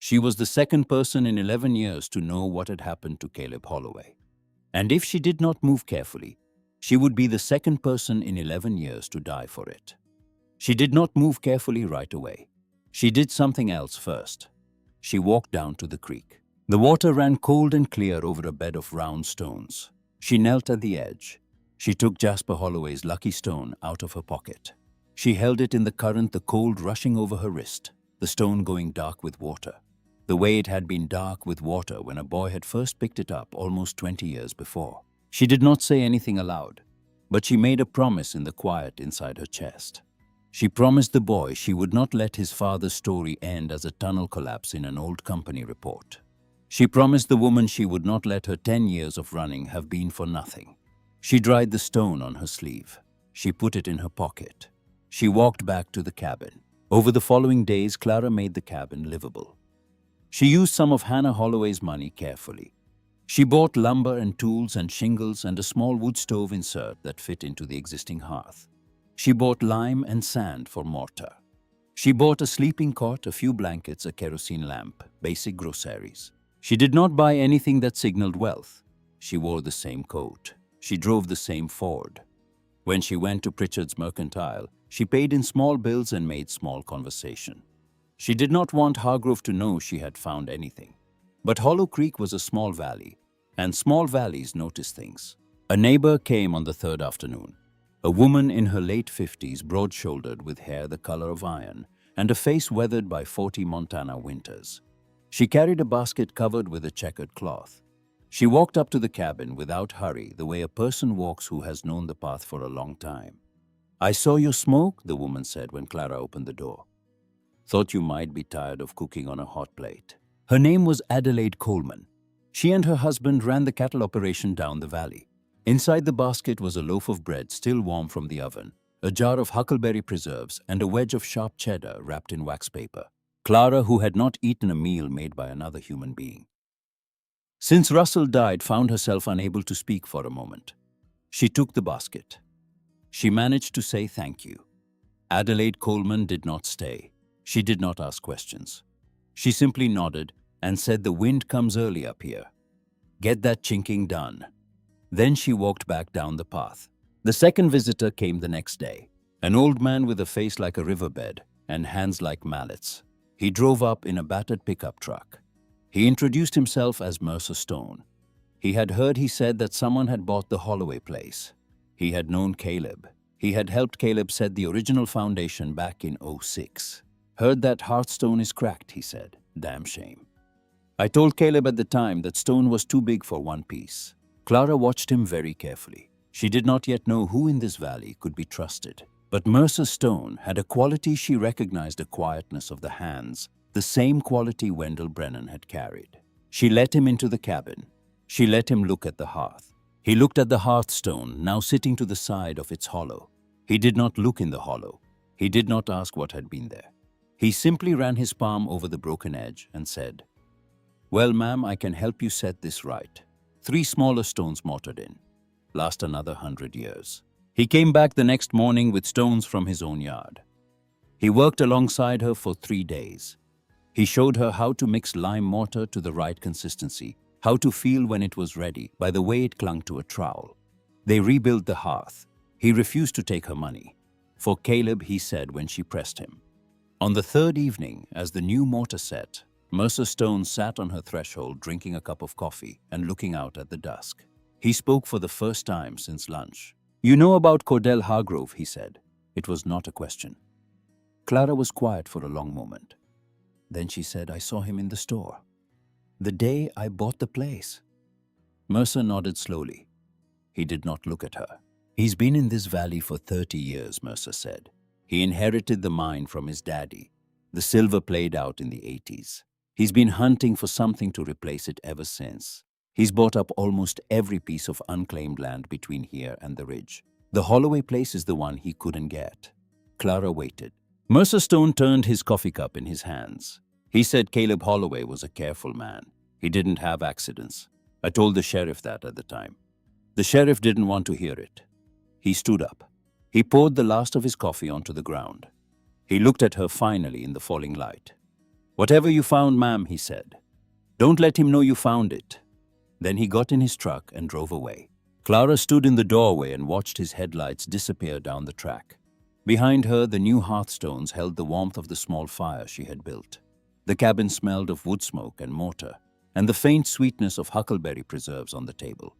She was the second person in 11 years to know what had happened to Caleb Holloway. And if she did not move carefully, she would be the second person in 11 years to die for it. She did not move carefully right away. She did something else first. She walked down to the creek. The water ran cold and clear over a bed of round stones. She knelt at the edge. She took Jasper Holloway's lucky stone out of her pocket. She held it in the current, the cold rushing over her wrist, the stone going dark with water, the way it had been dark with water when a boy had first picked it up almost 20 years before. She did not say anything aloud, but she made a promise in the quiet inside her chest. She promised the boy she would not let his father's story end as a tunnel collapse in an old company report. She promised the woman she would not let her 10 years of running have been for nothing. She dried the stone on her sleeve. She put it in her pocket. She walked back to the cabin. Over the following days, Clara made the cabin livable. She used some of Hannah Holloway's money carefully. She bought lumber and tools and shingles and a small wood stove insert that fit into the existing hearth. She bought lime and sand for mortar. She bought a sleeping cot, a few blankets, a kerosene lamp, basic groceries. She did not buy anything that signaled wealth. She wore the same coat. She drove the same Ford. When she went to Pritchard's Mercantile, she paid in small bills and made small conversation. She did not want Hargrove to know she had found anything. But Hollow Creek was a small valley, and small valleys notice things. A neighbor came on the third afternoon. A woman in her late 50s, broad-shouldered, with hair the color of iron, and a face weathered by 40 Montana winters. She carried a basket covered with a checkered cloth. She walked up to the cabin without hurry, the way a person walks who has known the path for a long time. "I saw your smoke," the woman said when Clara opened the door. "Thought you might be tired of cooking on a hot plate." Her name was Adelaide Coleman. She and her husband ran the cattle operation down the valley. Inside the basket was a loaf of bread still warm from the oven, a jar of huckleberry preserves, and a wedge of sharp cheddar wrapped in wax paper. Clara, who had not eaten a meal made by another human being since Russell died, found herself unable to speak for a moment. She took the basket. She managed to say thank you. Adelaide Coleman did not stay. She did not ask questions. She simply nodded and said, "The wind comes early up here. Get that chinking done." Then she walked back down the path. The second visitor came the next day, an old man with a face like a riverbed and hands like mallets. He drove up in a battered pickup truck. He introduced himself as Mercer Stone. He had heard, he said, that someone had bought the Holloway place. He had known Caleb. He had helped Caleb set the original foundation back in '06. "Heard that Hearthstone is cracked," he said. "Damn shame. I told Caleb at the time that stone was too big for one piece." Clara watched him very carefully. She did not yet know who in this valley could be trusted. But Mercer Stone had a quality she recognized, a quietness of the hands, the same quality Wendell Brennan had carried. She let him into the cabin. She let him look at the hearth. He looked at the hearthstone, now sitting to the side of its hollow. He did not look in the hollow. He did not ask what had been there. He simply ran his palm over the broken edge and said, "Well, ma'am, I can help you set this right. 3 smaller stones mortared in. Last another 100 years. He came back the next morning with stones from his own yard. He worked alongside her for 3 days. He showed her how to mix lime mortar to the right consistency, how to feel when it was ready by the way it clung to a trowel. They rebuilt the hearth. He refused to take her money. For Caleb, he said when she pressed him. On the third evening, as the new mortar set, Mercer Stone sat on her threshold drinking a cup of coffee and looking out at the dusk. He spoke for the first time since lunch. "You know about Cordell Hargrove," he said. It was not a question. Clara was quiet for a long moment. Then she said, "I saw him in the store. The day I bought the place." Mercer nodded slowly. He did not look at her. "He's been in this valley for 30 years, Mercer said. He inherited the mine from his daddy. The silver played out in the 80s. He's been hunting for something to replace it ever since. He's bought up almost every piece of unclaimed land between here and the ridge. The Holloway place is the one he couldn't get." Clara waited. Mercer Stone turned his coffee cup in his hands. He said Caleb Holloway was a careful man. He didn't have accidents. I told the sheriff that at the time. The sheriff didn't want to hear it. He stood up. He poured the last of his coffee onto the ground. He looked at her finally in the falling light. "Whatever you found, ma'am," he said, "don't let him know you found it." Then he got in his truck and drove away. Clara stood in the doorway and watched his headlights disappear down the track. Behind her, the new hearthstones held the warmth of the small fire she had built. The cabin smelled of wood smoke and mortar, and the faint sweetness of huckleberry preserves on the table.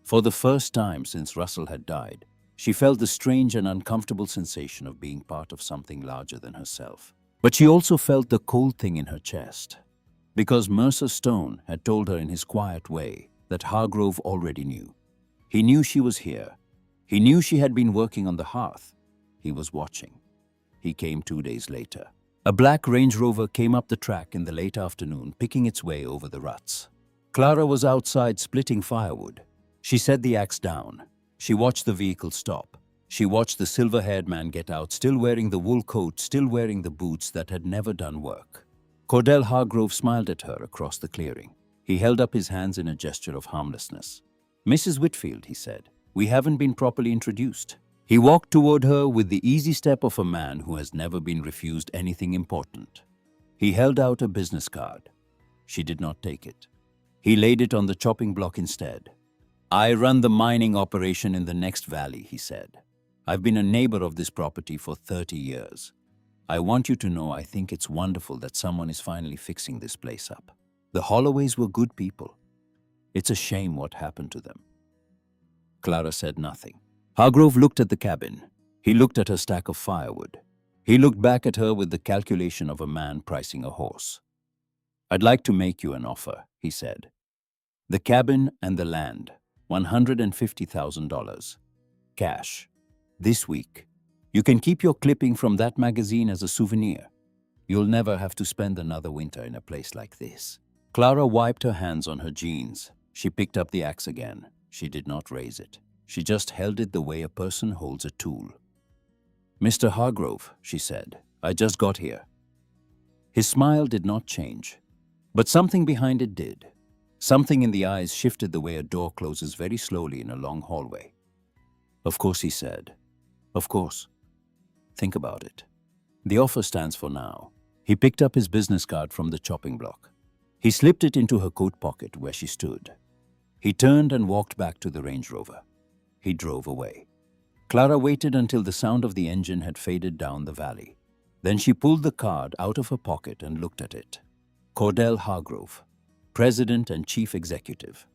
For the first time since Russell had died, she felt the strange and uncomfortable sensation of being part of something larger than herself. But she also felt the cold thing in her chest, because Mercer Stone had told her in his quiet way that Hargrove already knew. He knew she was here. He knew she had been working on the hearth. He was watching. He came 2 days later. A black Range Rover came up the track in the late afternoon, picking its way over the ruts. Clara was outside splitting firewood. She set the axe down. She watched the vehicle stop. She watched the silver-haired man get out, still wearing the wool coat, still wearing the boots that had never done work. Cordell Hargrove smiled at her across the clearing. He held up his hands in a gesture of harmlessness. "Mrs. Whitfield," he said, "we haven't been properly introduced." He walked toward her with the easy step of a man who has never been refused anything important. He held out a business card. She did not take it. He laid it on the chopping block instead. "I run the mining operation in the next valley," he said. "I've been a neighbor of this property for 30 years. I want you to know I think it's wonderful that someone is finally fixing this place up. The Holloways were good people. It's a shame what happened to them." Clara said nothing. Hargrove looked at the cabin. He looked at her stack of firewood. He looked back at her with the calculation of a man pricing a horse. "I'd like to make you an offer," he said. "The cabin and the land, $150,000. Cash. This week. You can keep your clipping from that magazine as a souvenir. You'll never have to spend another winter in a place like this." Clara wiped her hands on her jeans. She picked up the axe again. She did not raise it. She just held it the way a person holds a tool. "Mr. Hargrove," she said, "I just got here." His smile did not change, but something behind it did. Something in the eyes shifted the way a door closes very slowly in a long hallway. "Of course," he said. "Of course. Think about it. The offer stands for now." He picked up his business card from the chopping block. He slipped it into her coat pocket where she stood. He turned and walked back to the Range Rover. He drove away. Clara waited until the sound of the engine had faded down the valley. Then she pulled the card out of her pocket and looked at it. Cordell Hargrove, President and Chief Executive,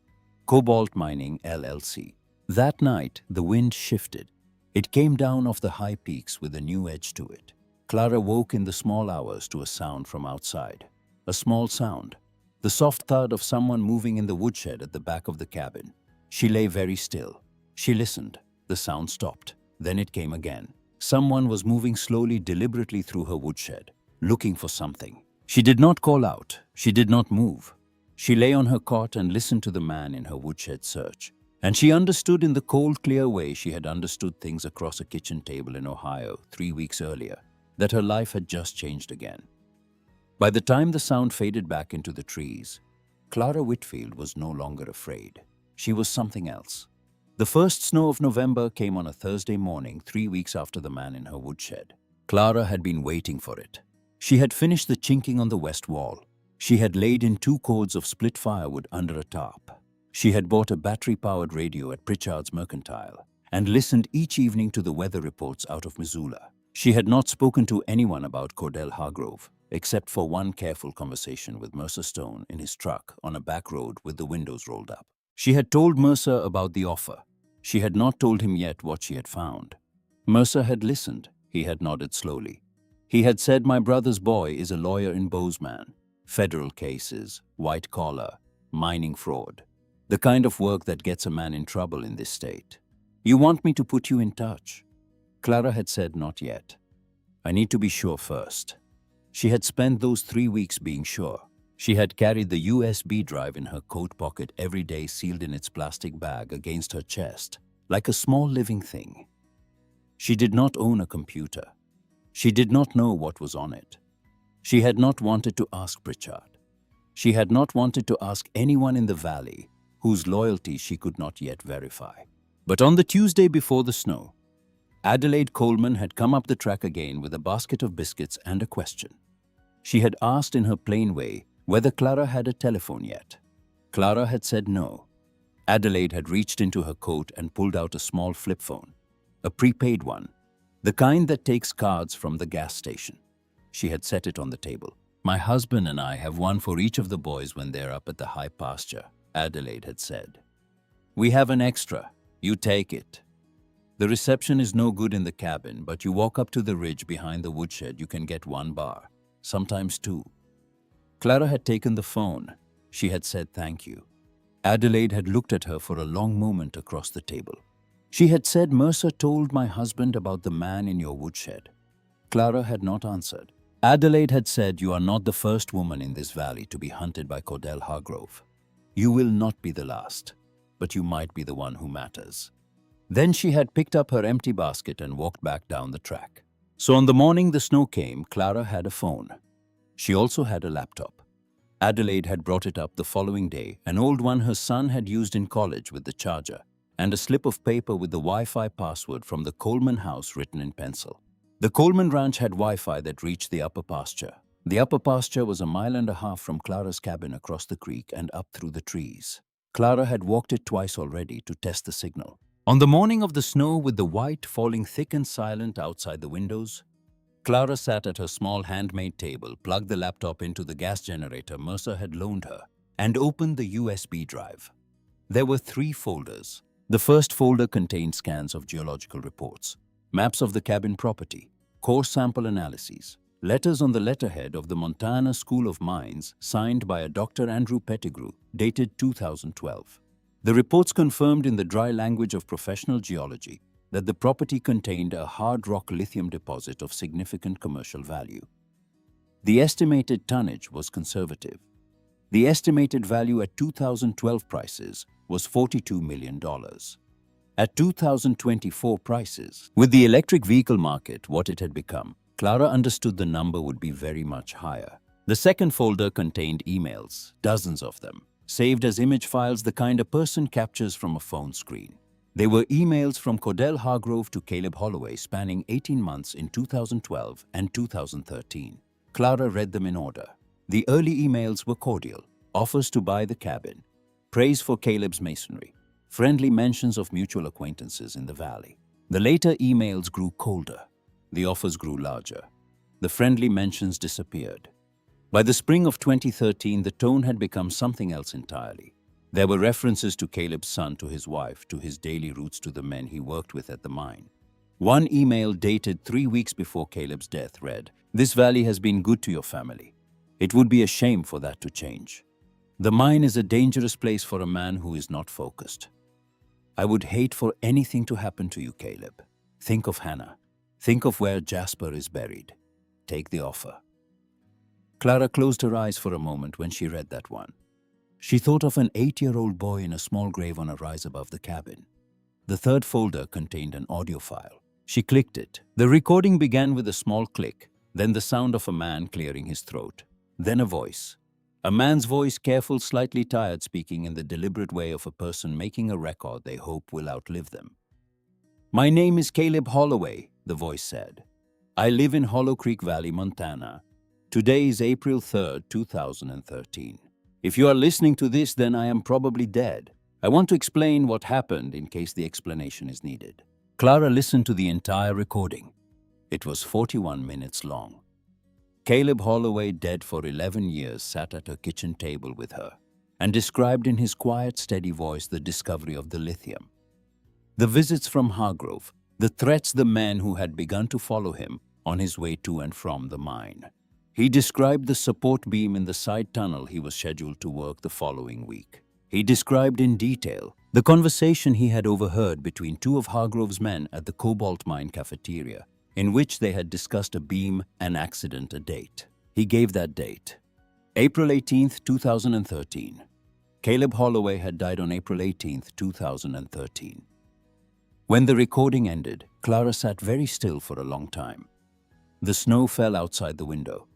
Cobalt Mining, LLC. That night, the wind shifted. It came down off the high peaks with a new edge to it. Clara woke in the small hours to a sound from outside. A small sound. The soft thud of someone moving in the woodshed at the back of the cabin. She lay very still. She listened. The sound stopped. Then it came again. Someone was moving slowly, deliberately through her woodshed, looking for something. She did not call out. She did not move. She lay on her cot and listened to the man in her woodshed search. And she understood in the cold, clear way she had understood things across a kitchen table in Ohio 3 weeks earlier, that her life had just changed again. By the time the sound faded back into the trees, Clara Whitfield was no longer afraid. She was something else. The first snow of November came on a Thursday morning 3 weeks after the man in her woodshed. Clara had been waiting for it. She had finished the chinking on the west wall. She had laid in 2 cords of split firewood under a tarp. She had bought a battery-powered radio at Pritchard's Mercantile and listened each evening to the weather reports out of Missoula. She had not spoken to anyone about Cordell Hargrove. except for one careful conversation with Mercer Stone in his truck on a back road with the windows rolled up. She had told Mercer about the offer. She had not told him yet what she had found. Mercer had listened. He had nodded slowly. He had said, "My brother's boy is a lawyer in Bozeman. Federal cases, white collar, mining fraud. The kind of work that gets a man in trouble in this state. You want me to put you in touch?" Clara had said, "Not yet. I need to be sure first." She had spent those 3 weeks being sure. She had carried the USB drive in her coat pocket every day, sealed in its plastic bag against her chest, like a small living thing. She did not own a computer. She did not know what was on it. She had not wanted to ask Pritchard. She had not wanted to ask anyone in the valley whose loyalty she could not yet verify. But on the Tuesday before the snow, Adelaide Coleman had come up the track again with a basket of biscuits and a question. She had asked in her plain way whether Clara had a telephone yet. Clara had said no. Adelaide had reached into her coat and pulled out a small flip phone, a prepaid one, the kind that takes cards from the gas station. She had set it on the table. "My husband and I have one for each of the boys when they're up at the high pasture," Adelaide had said. "We have an extra. You take it. The reception is no good in the cabin, but you walk up to the ridge behind the woodshed, you can get 1 bar, sometimes 2. Clara had taken the phone. She had said thank you. Adelaide had looked at her for a long moment across the table. She had said, "Mercer told my husband about the man in your woodshed." Clara had not answered. Adelaide had said, "You are not the first woman in this valley to be hunted by Cordell Hargrove. You will not be the last, but you might be the one who matters." Then she had picked up her empty basket and walked back down the track. So on the morning the snow came, Clara had a phone. She also had a laptop. Adelaide had brought it up the following day, an old one her son had used in college with the charger, and a slip of paper with the Wi-Fi password from the Coleman house written in pencil. The Coleman ranch had Wi-Fi that reached the upper pasture. The upper pasture was 1.5 miles from Clara's cabin across the creek and up through the trees. Clara had walked it twice already to test the signal. On the morning of the snow, with the white falling thick and silent outside the windows, Clara sat at her small handmade table, plugged the laptop into the gas generator Mercer had loaned her, and opened the USB drive. There were 3 folders. The first folder contained scans of geological reports, maps of the cabin property, core sample analyses, letters on the letterhead of the Montana School of Mines signed by a Dr. Andrew Pettigrew, dated 2012. The reports confirmed in the dry language of professional geology that the property contained a hard rock lithium deposit of significant commercial value. The estimated tonnage was conservative. The estimated value at 2012 prices was $42 million. At 2024 prices, with the electric vehicle market what it had become, Clara understood the number would be very much higher. The second folder contained emails, dozens of them, saved as image files, the kind a person captures from a phone screen. They were emails from Cordell Hargrove to Caleb Holloway spanning 18 months in 2012 and 2013. Clara read them in order. The early emails were cordial, offers to buy the cabin, praise for Caleb's masonry, friendly mentions of mutual acquaintances in the valley. The later emails grew colder. The offers grew larger. The friendly mentions disappeared. By the spring of 2013, the tone had become something else entirely. There were references to Caleb's son, to his wife, to his daily routes, to the men he worked with at the mine. One email dated 3 weeks before Caleb's death read, "This valley has been good to your family. It would be a shame for that to change. The mine is a dangerous place for a man who is not focused. I would hate for anything to happen to you, Caleb. Think of Hannah. Think of where Jasper is buried. Take the offer." Clara closed her eyes for a moment when she read that one. She thought of an 8-year-old boy in a small grave on a rise above the cabin. The third folder contained an audio file. She clicked it. The recording began with a small click, then the sound of a man clearing his throat, then a voice. A man's voice, careful, slightly tired, speaking in the deliberate way of a person making a record they hope will outlive them. "My name is Caleb Holloway," the voice said. "I live in Hollow Creek Valley, Montana. Today is April 3rd, 2013. If you are listening to this, then I am probably dead. I want to explain what happened in case the explanation is needed." Clara listened to the entire recording. It was 41 minutes long. Caleb Holloway, dead for 11 years, sat at her kitchen table with her and described in his quiet, steady voice the discovery of the lithium. The visits from Hargrove, the threats the men who had begun to follow him on his way to and from the mine. He described the support beam in the side tunnel he was scheduled to work the following week. He described in detail the conversation he had overheard between two of Hargrove's men at the cobalt mine cafeteria, in which they had discussed a beam, an accident, a date. He gave that date. April 18th, 2013. Caleb Holloway had died on April 18th, 2013. When the recording ended, Clara sat very still for a long time. The snow fell outside the window.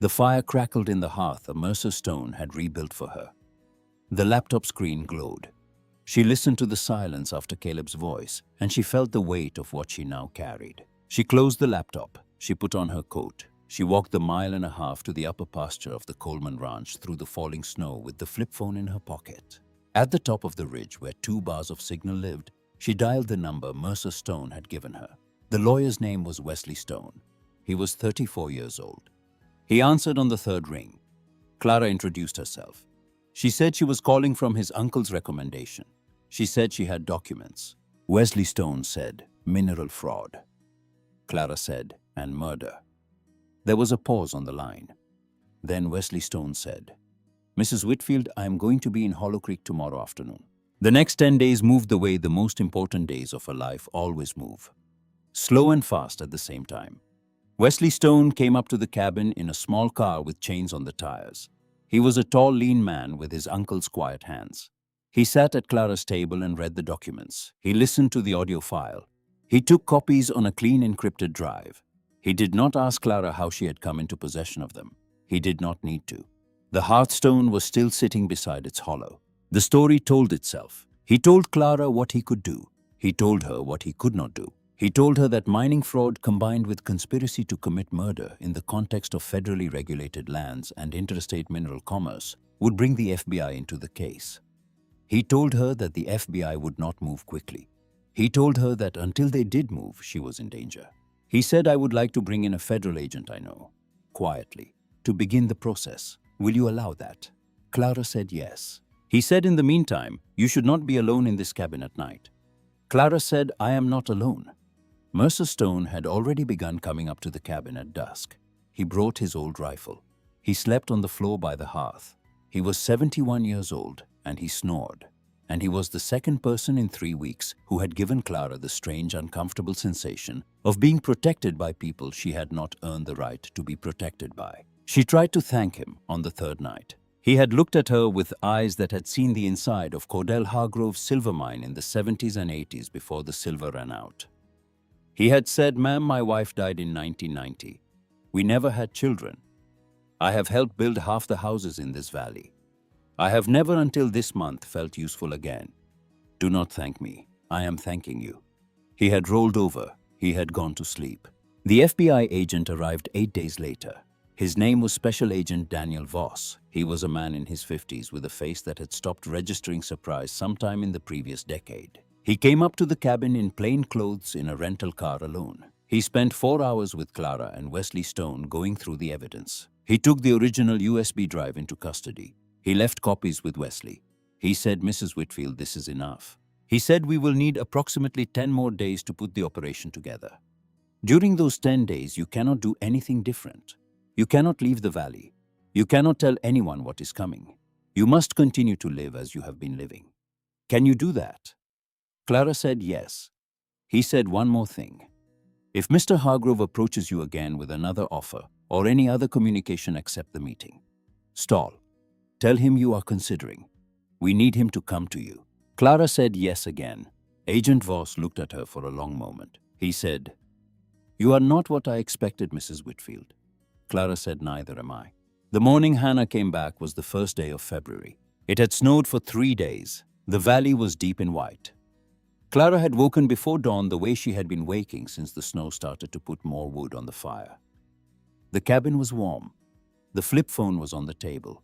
The fire crackled in the hearth a Mercer stone had rebuilt for her. The laptop screen glowed. She listened to the silence after Caleb's voice, and she felt the weight of what she now carried. She closed the laptop. She put on her coat. She walked the 1.5 miles to the upper pasture of the Coleman Ranch through the falling snow with the flip phone in her pocket. At the top of the ridge where 2 bars of signal lived, she dialed the number Mercer Stone had given her. The lawyer's name was Wesley Stone. He was 34 years old. He answered on the 3rd ring. Clara introduced herself. She said she was calling from his uncle's recommendation. She said she had documents. Wesley Stone said, "Mineral fraud." Clara said, "And murder." There was a pause on the line. Then Wesley Stone said, "Mrs. Whitfield, I am going to be in Hollow Creek tomorrow afternoon." The next 10 days moved the way the most important days of her life always move. Slow and fast at the same time. Wesley Stone came up to the cabin in a small car with chains on the tires. He was a tall, lean man with his uncle's quiet hands. He sat at Clara's table and read the documents. He listened to the audio file. He took copies on a clean encrypted drive. He did not ask Clara how she had come into possession of them. He did not need to. The Hearthstone was still sitting beside its hollow. The story told itself. He told Clara what he could do. He told her what he could not do. He told her that mining fraud combined with conspiracy to commit murder in the context of federally regulated lands and interstate mineral commerce would bring the FBI into the case. He told her that the FBI would not move quickly. He told her that until they did move, she was in danger. He said, "I would like to bring in a federal agent I know, quietly, to begin the process. Will you allow that?" Clara said yes. He said, "In the meantime, you should not be alone in this cabin at night." Clara said, "I am not alone." Mercer Stone had already begun coming up to the cabin at dusk. He brought his old rifle. He slept on the floor by the hearth. He was 71 years old, and he snored. And he was the second person in 3 weeks who had given Clara the strange, uncomfortable sensation of being protected by people she had not earned the right to be protected by. She tried to thank him on the 3rd night. He had looked at her with eyes that had seen the inside of Cordell Hargrove's silver mine in the 70s and 80s before the silver ran out. He had said, "Ma'am, my wife died in 1990. We never had children. I have helped build half the houses in this valley. I have never until this month felt useful again. Do not thank me. I am thanking you." He had rolled over. He had gone to sleep. The FBI agent arrived 8 days later. His name was Special Agent Daniel Voss. He was a man in his 50s with a face that had stopped registering surprise sometime in the previous decade. He came up to the cabin in plain clothes in a rental car alone. He spent 4 hours with Clara and Wesley Stone going through the evidence. He took the original USB drive into custody. He left copies with Wesley. He said, "Mrs. Whitfield, this is enough." He said, "We will need approximately 10 more days to put the operation together. During those 10 days, you cannot do anything different. You cannot leave the valley. You cannot tell anyone what is coming. You must continue to live as you have been living. Can you do that?" Clara said yes. He said, "One more thing. If Mr. Hargrove approaches you again with another offer or any other communication except the meeting, stall. Tell him you are considering. We need him to come to you." Clara said yes again. Agent Voss looked at her for a long moment. He said, "You are not what I expected, Mrs. Whitfield." Clara said, "Neither am I." The morning Hannah came back was the first day of February. It had snowed for 3 days. The valley was deep in white. Clara had woken before dawn the way she had been waking since the snow started to put more wood on the fire. The cabin was warm. The flip phone was on the table.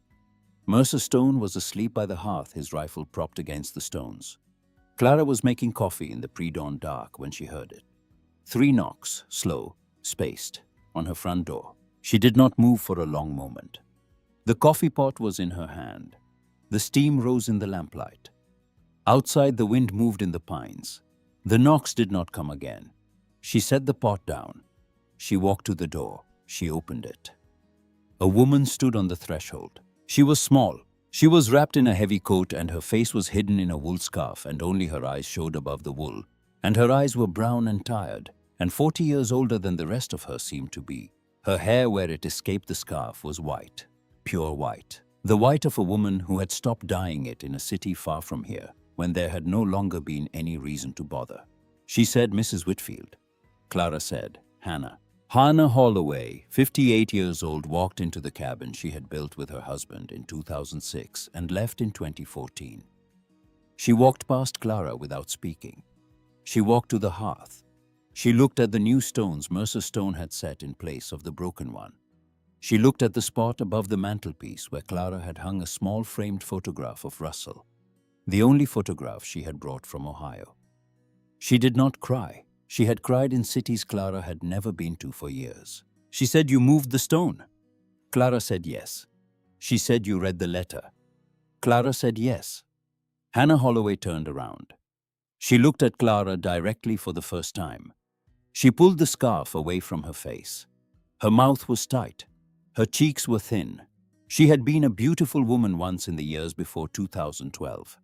Mercer Stone was asleep by the hearth, his rifle propped against the stones. Clara was making coffee in the pre-dawn dark when she heard it. 3 knocks, slow, spaced, on her front door. She did not move for a long moment. The coffee pot was in her hand. The steam rose in the lamplight. Outside, the wind moved in the pines. The knocks did not come again. She set the pot down. She walked to the door. She opened it. A woman stood on the threshold. She was small. She was wrapped in a heavy coat and her face was hidden in a wool scarf and only her eyes showed above the wool. And her eyes were brown and tired, and 40 years older than the rest of her seemed to be. Her hair, where it escaped the scarf, was white, pure white. The white of a woman who had stopped dyeing it in a city far from here, when there had no longer been any reason to bother. She said, "Mrs. Whitfield." Clara said, "Hannah." Hannah Holloway, 58 years old, walked into the cabin she had built with her husband in 2006 and left in 2014. She walked past Clara without speaking. She walked to the hearth. She looked at the new stones Mercer Stone had set in place of the broken one. She looked at the spot above the mantelpiece where Clara had hung a small framed photograph of Russell, the only photograph she had brought from Ohio. She did not cry. She had cried in cities Clara had never been to for years. She said, "You moved the stone." Clara said yes. She said, "You read the letter." Clara said yes. Hannah Holloway turned around. She looked at Clara directly for the first time. She pulled the scarf away from her face. Her mouth was tight. Her cheeks were thin. She had been a beautiful woman once in the years before 2012.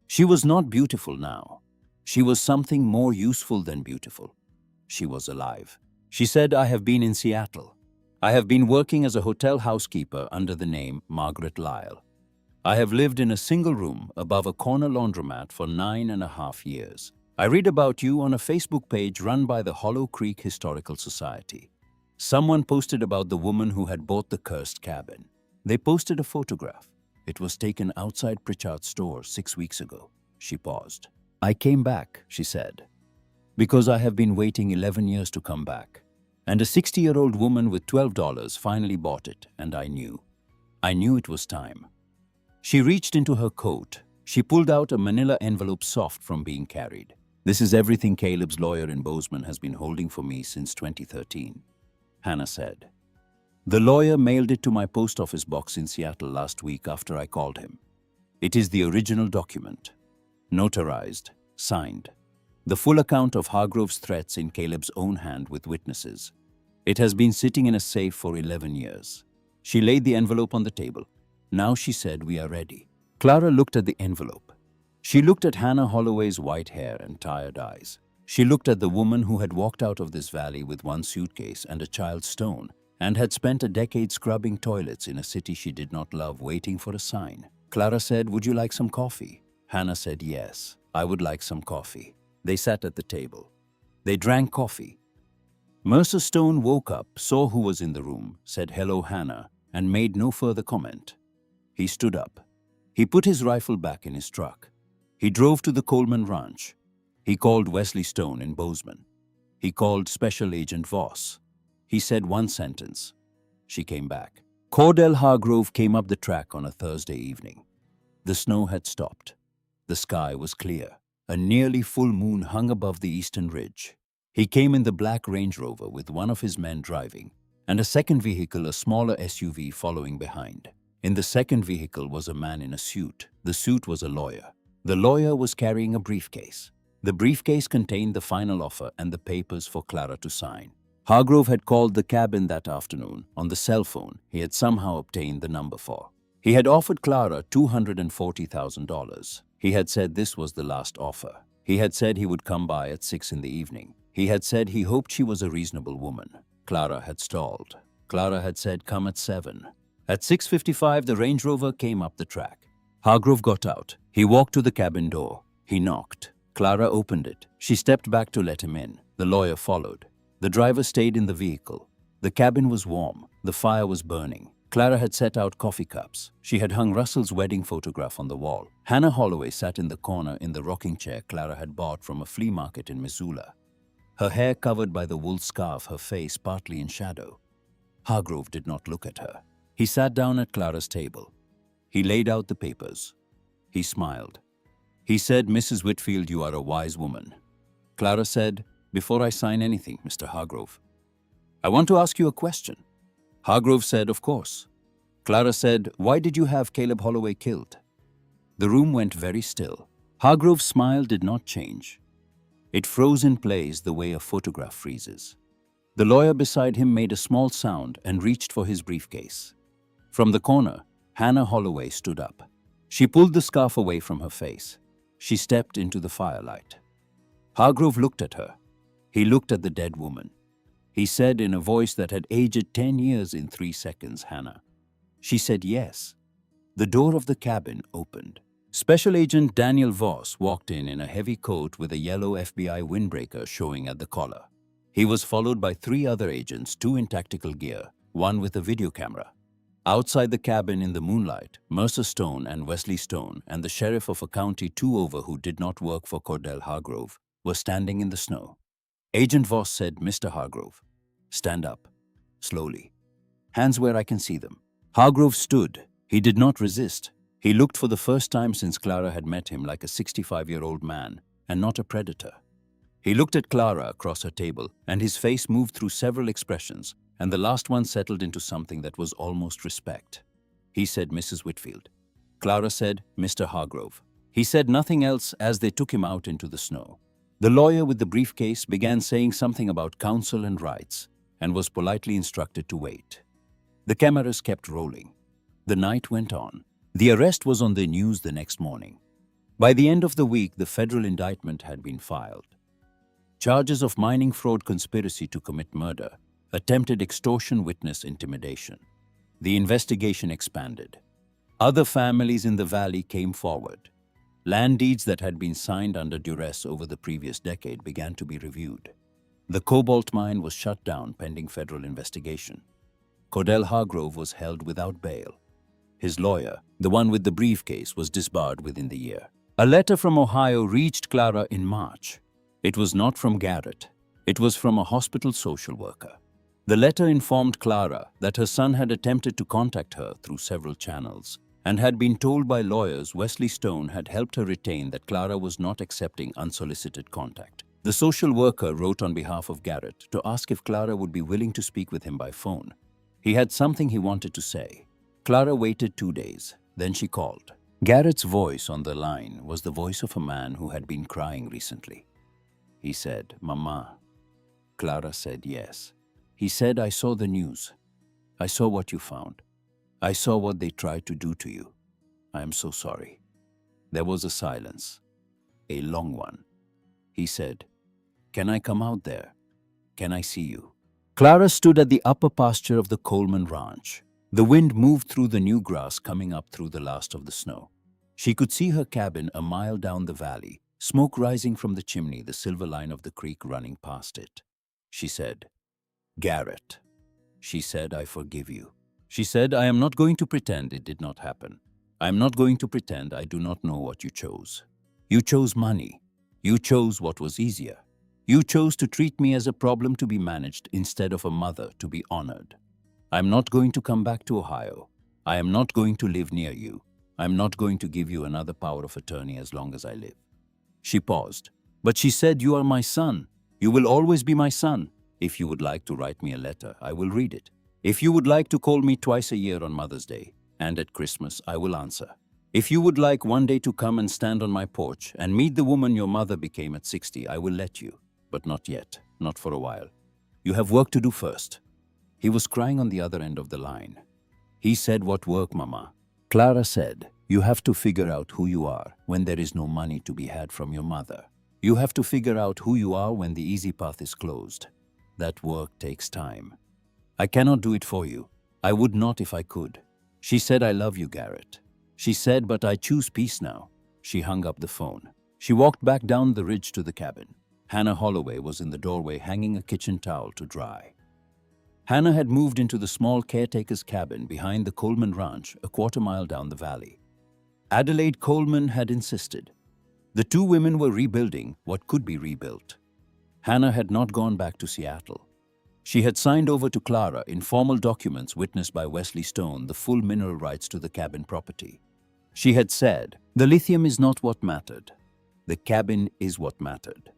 She was not beautiful now. She was something more useful than beautiful. She was alive. She said, "I have been in Seattle. I have been working as a hotel housekeeper under the name Margaret Lyle. I have lived in a single room above a corner laundromat for 9.5 years. I read about you on a Facebook page run by the Hollow Creek Historical Society. Someone posted about the woman who had bought the cursed cabin. They posted a photograph. It was taken outside Pritchard's store 6 weeks ago." She paused. "I came back," she said, "because I have been waiting 11 years to come back. And a 60-year-old woman with $12 finally bought it, and I knew. I knew it was time." She reached into her coat. She pulled out a manila envelope soft from being carried. "This is everything Caleb's lawyer in Bozeman has been holding for me since 2013. Hannah said. "The lawyer mailed it to my post office box in Seattle last week after I called him. It is the original document. Notarized, signed. The full account of Hargrove's threats in Caleb's own hand with witnesses. It has been sitting in a safe for 11 years. She laid the envelope on the table. "Now," she said, "we are ready." Clara looked at the envelope. She looked at Hannah Holloway's white hair and tired eyes. She looked at the woman who had walked out of this valley with one suitcase and a child's stone and had spent a decade scrubbing toilets in a city she did not love, waiting for a sign. Clara said, "Would you like some coffee?" Hannah said, "Yes, I would like some coffee." They sat at the table. They drank coffee. Mercer Stone woke up, saw who was in the room, said, "Hello, Hannah," and made no further comment. He stood up. He put his rifle back in his truck. He drove to the Coleman Ranch. He called Wesley Stone in Bozeman. He called Special Agent Voss. He said one sentence. She came back. Cordell Hargrove came up the track on a Thursday evening. The snow had stopped. The sky was clear. A nearly full moon hung above the eastern ridge. He came in the black Range Rover with one of his men driving, and a second vehicle, a smaller SUV, following behind. In the second vehicle was a man in a suit. The suit was a lawyer. The lawyer was carrying a briefcase. The briefcase contained the final offer and the papers for Clara to sign. Hargrove had called the cabin that afternoon on the cell phone he had somehow obtained the number for. He had offered Clara $240,000. He had said this was the last offer. He had said he would come by at 6 in the evening. He had said he hoped she was a reasonable woman. Clara had stalled. Clara had said, "Come at 7. At 6:55, the Range Rover came up the track. Hargrove got out. He walked to the cabin door. He knocked. Clara opened it. She stepped back to let him in. The lawyer followed. The driver stayed in the vehicle. The cabin was warm. The fire was burning. Clara had set out coffee cups. She had hung Russell's wedding photograph on the wall. Hannah Holloway sat in the corner in the rocking chair Clara had bought from a flea market in Missoula. Her hair covered by the wool scarf, her face partly in shadow. Hargrove did not look at her. He sat down at Clara's table. He laid out the papers. He smiled. He said, "Mrs. Whitfield, you are a wise woman." Clara said, "Before I sign anything, Mr. Hargrove, I want to ask you a question. Hargrove said, "Of course." Clara said, "Why did you have Caleb Holloway killed?" The room went very still. Hargrove's smile did not change. It froze in place the way a photograph freezes. The lawyer beside him made a small sound and reached for his briefcase. From the corner, Hannah Holloway stood up. She pulled the scarf away from her face. She stepped into the firelight. Hargrove looked at her. He looked at the dead woman. He said in a voice that had aged 10 years in 3 seconds, "Hannah." She said yes. The door of the cabin opened. Special Agent Daniel Voss walked in a heavy coat with a yellow FBI windbreaker showing at the collar. He was followed by 3 other agents, 2 in tactical gear, 1 with a video camera. Outside the cabin in the moonlight, Mercer Stone and Wesley Stone and the sheriff of a county 2 over who did not work for Cordell Hargrove were standing in the snow. Agent Voss said, "Mr. Hargrove, stand up, slowly. Hands where I can see them." Hargrove stood. He did not resist. He looked for the first time since Clara had met him like a 65-year-old man and not a predator. He looked at Clara across her table, and his face moved through several expressions, and the last one settled into something that was almost respect. He said, "Mrs. Whitfield." Clara said, "Mr. Hargrove." He said nothing else as they took him out into the snow. The lawyer with the briefcase began saying something about counsel and rights and was politely instructed to wait. The cameras kept rolling. The night went on. The arrest was on the news the next morning. By the end of the week, the federal indictment had been filed. Charges of mining fraud, conspiracy to commit murder, attempted extortion, witness intimidation. The investigation expanded. Other families in the valley came forward. Land deeds that had been signed under duress over the previous decade began to be reviewed. The cobalt mine was shut down pending federal investigation. Cordell Hargrove was held without bail. His lawyer, the one with the briefcase, was disbarred within the year. A letter from Ohio reached Clara in March. It was not from Garrett. It was from a hospital social worker. The letter informed Clara that her son had attempted to contact her through several channels and had been told by lawyers Wesley Stone had helped her retain that Clara was not accepting unsolicited contact. The social worker wrote on behalf of Garrett to ask if Clara would be willing to speak with him by phone. He had something he wanted to say. Clara waited 2 days. Then she called. Garrett's voice on the line was the voice of a man who had been crying recently. He said, "Mama." Clara said yes. He said, "I saw the news. I saw what you found. I saw what they tried to do to you. I am so sorry." There was a silence, a long one. He said, "Can I come out there? Can I see you?" Clara stood at the upper pasture of the Coleman Ranch. The wind moved through the new grass coming up through the last of the snow. She could see her cabin a mile down the valley, smoke rising from the chimney, the silver line of the creek running past it. She said, "Garrett." She said, "I forgive you." She said, "I am not going to pretend it did not happen. I am not going to pretend I do not know what you chose. You chose money. You chose what was easier. You chose to treat me as a problem to be managed instead of a mother to be honored. I am not going to come back to Ohio. I am not going to live near you. I am not going to give you another power of attorney as long as I live." She paused. "But she said, you are my son. You will always be my son. If you would like to write me a letter, I will read it. If you would like to call me twice a year on Mother's Day and at Christmas, I will answer. If you would like one day to come and stand on my porch and meet the woman your mother became at 60, I will let you. But not yet, not for a while. You have work to do first." He was crying on the other end of the line. He said, "What work, Mama?" Clara said, "You have to figure out who you are when there is no money to be had from your mother. You have to figure out who you are when the easy path is closed. That work takes time. I cannot do it for you. I would not if I could." She said, "I love you, Garrett." She said, "But I choose peace now." She hung up the phone. She walked back down the ridge to the cabin. Hannah Holloway was in the doorway hanging a kitchen towel to dry. Hannah had moved into the small caretaker's cabin behind the Coleman Ranch, a quarter-mile down the valley. Adelaide Coleman had insisted. The 2 women were rebuilding what could be rebuilt. Hannah had not gone back to Seattle. She had signed over to Clara in formal documents witnessed by Wesley Stone the full mineral rights to the cabin property. She had said, "The lithium is not what mattered. The cabin is what mattered."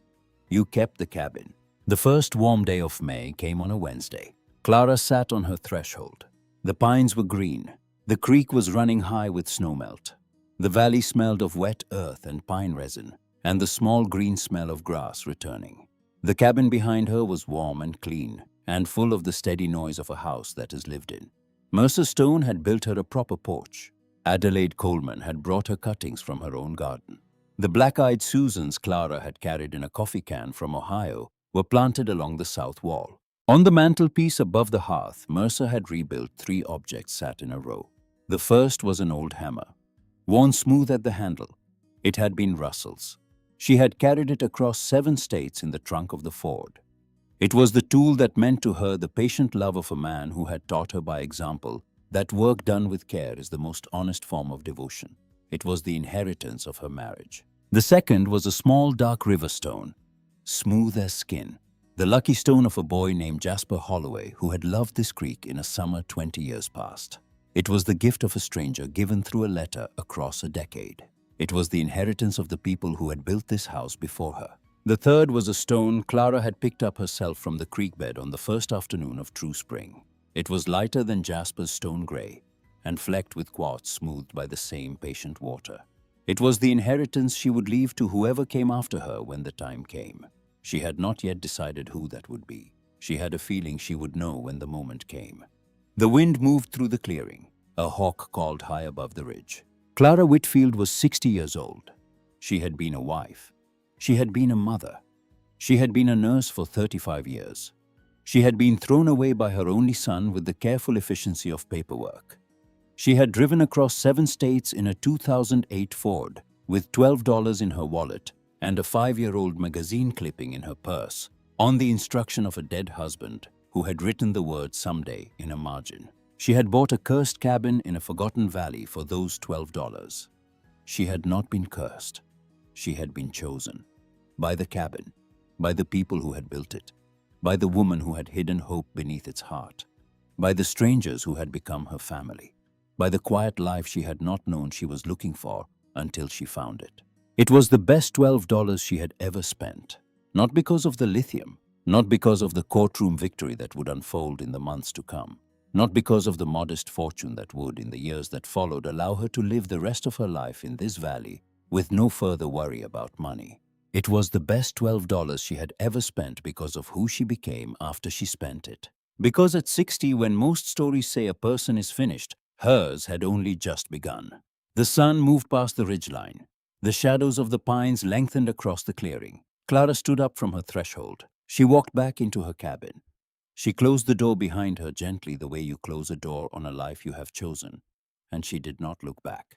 You kept the cabin. The first warm day of May came on a Wednesday. Clara sat on her threshold. The pines were green. The creek was running high with snowmelt. The valley smelled of wet earth and pine resin, and the small green smell of grass returning. The cabin behind her was warm and clean, and full of the steady noise of a house that is lived in. Mercer Stone had built her a proper porch. Adelaide Coleman had brought her cuttings from her own garden. The black-eyed Susans Clara had carried in a coffee can from Ohio were planted along the south wall. On the mantelpiece above the hearth, Mercer had rebuilt 3 objects sat in a row. The first was an old hammer, worn smooth at the handle. It had been Russell's. She had carried it across 7 states in the trunk of the Ford. It was the tool that meant to her the patient love of a man who had taught her by example that work done with care is the most honest form of devotion. It was the inheritance of her marriage. The second was a small dark river stone, smooth as skin, the lucky stone of a boy named Jasper Holloway who had loved this creek in a summer 20 years past. It was the gift of a stranger given through a letter across a decade. It was the inheritance of the people who had built this house before her. The third was a stone Clara had picked up herself from the creek bed on the first afternoon of true spring. It was lighter than Jasper's stone gray and flecked with quartz smoothed by the same patient water. It was the inheritance she would leave to whoever came after her when the time came. She had not yet decided who that would be. She had a feeling she would know when the moment came. The wind moved through the clearing. A hawk called high above the ridge. Clara Whitfield was 60 years old. She had been a wife. She had been a mother. She had been a nurse for 35 years. She had been thrown away by her only son with the careful efficiency of paperwork. She had driven across 7 states in a 2008 Ford with $12 in her wallet and a 5-year-old magazine clipping in her purse on the instruction of a dead husband who had written the word someday in a margin. She had bought a cursed cabin in a forgotten valley for those $12. She had not been cursed. She had been chosen. By the cabin, by the people who had built it, by the woman who had hidden hope beneath its heart, by the strangers who had become her family, by the quiet life she had not known she was looking for until she found it. It was the best $12 she had ever spent, not because of the lithium, not because of the courtroom victory that would unfold in the months to come, not because of the modest fortune that would, in the years that followed, allow her to live the rest of her life in this valley with no further worry about money. It was the best $12 she had ever spent because of who she became after she spent it. Because at 60, when most stories say a person is finished, hers had only just begun. The sun moved past the ridgeline. The shadows of the pines lengthened across the clearing. Clara stood up from her threshold. She walked back into her cabin. She closed the door behind her gently the way you close a door on a life you have chosen, and she did not look back.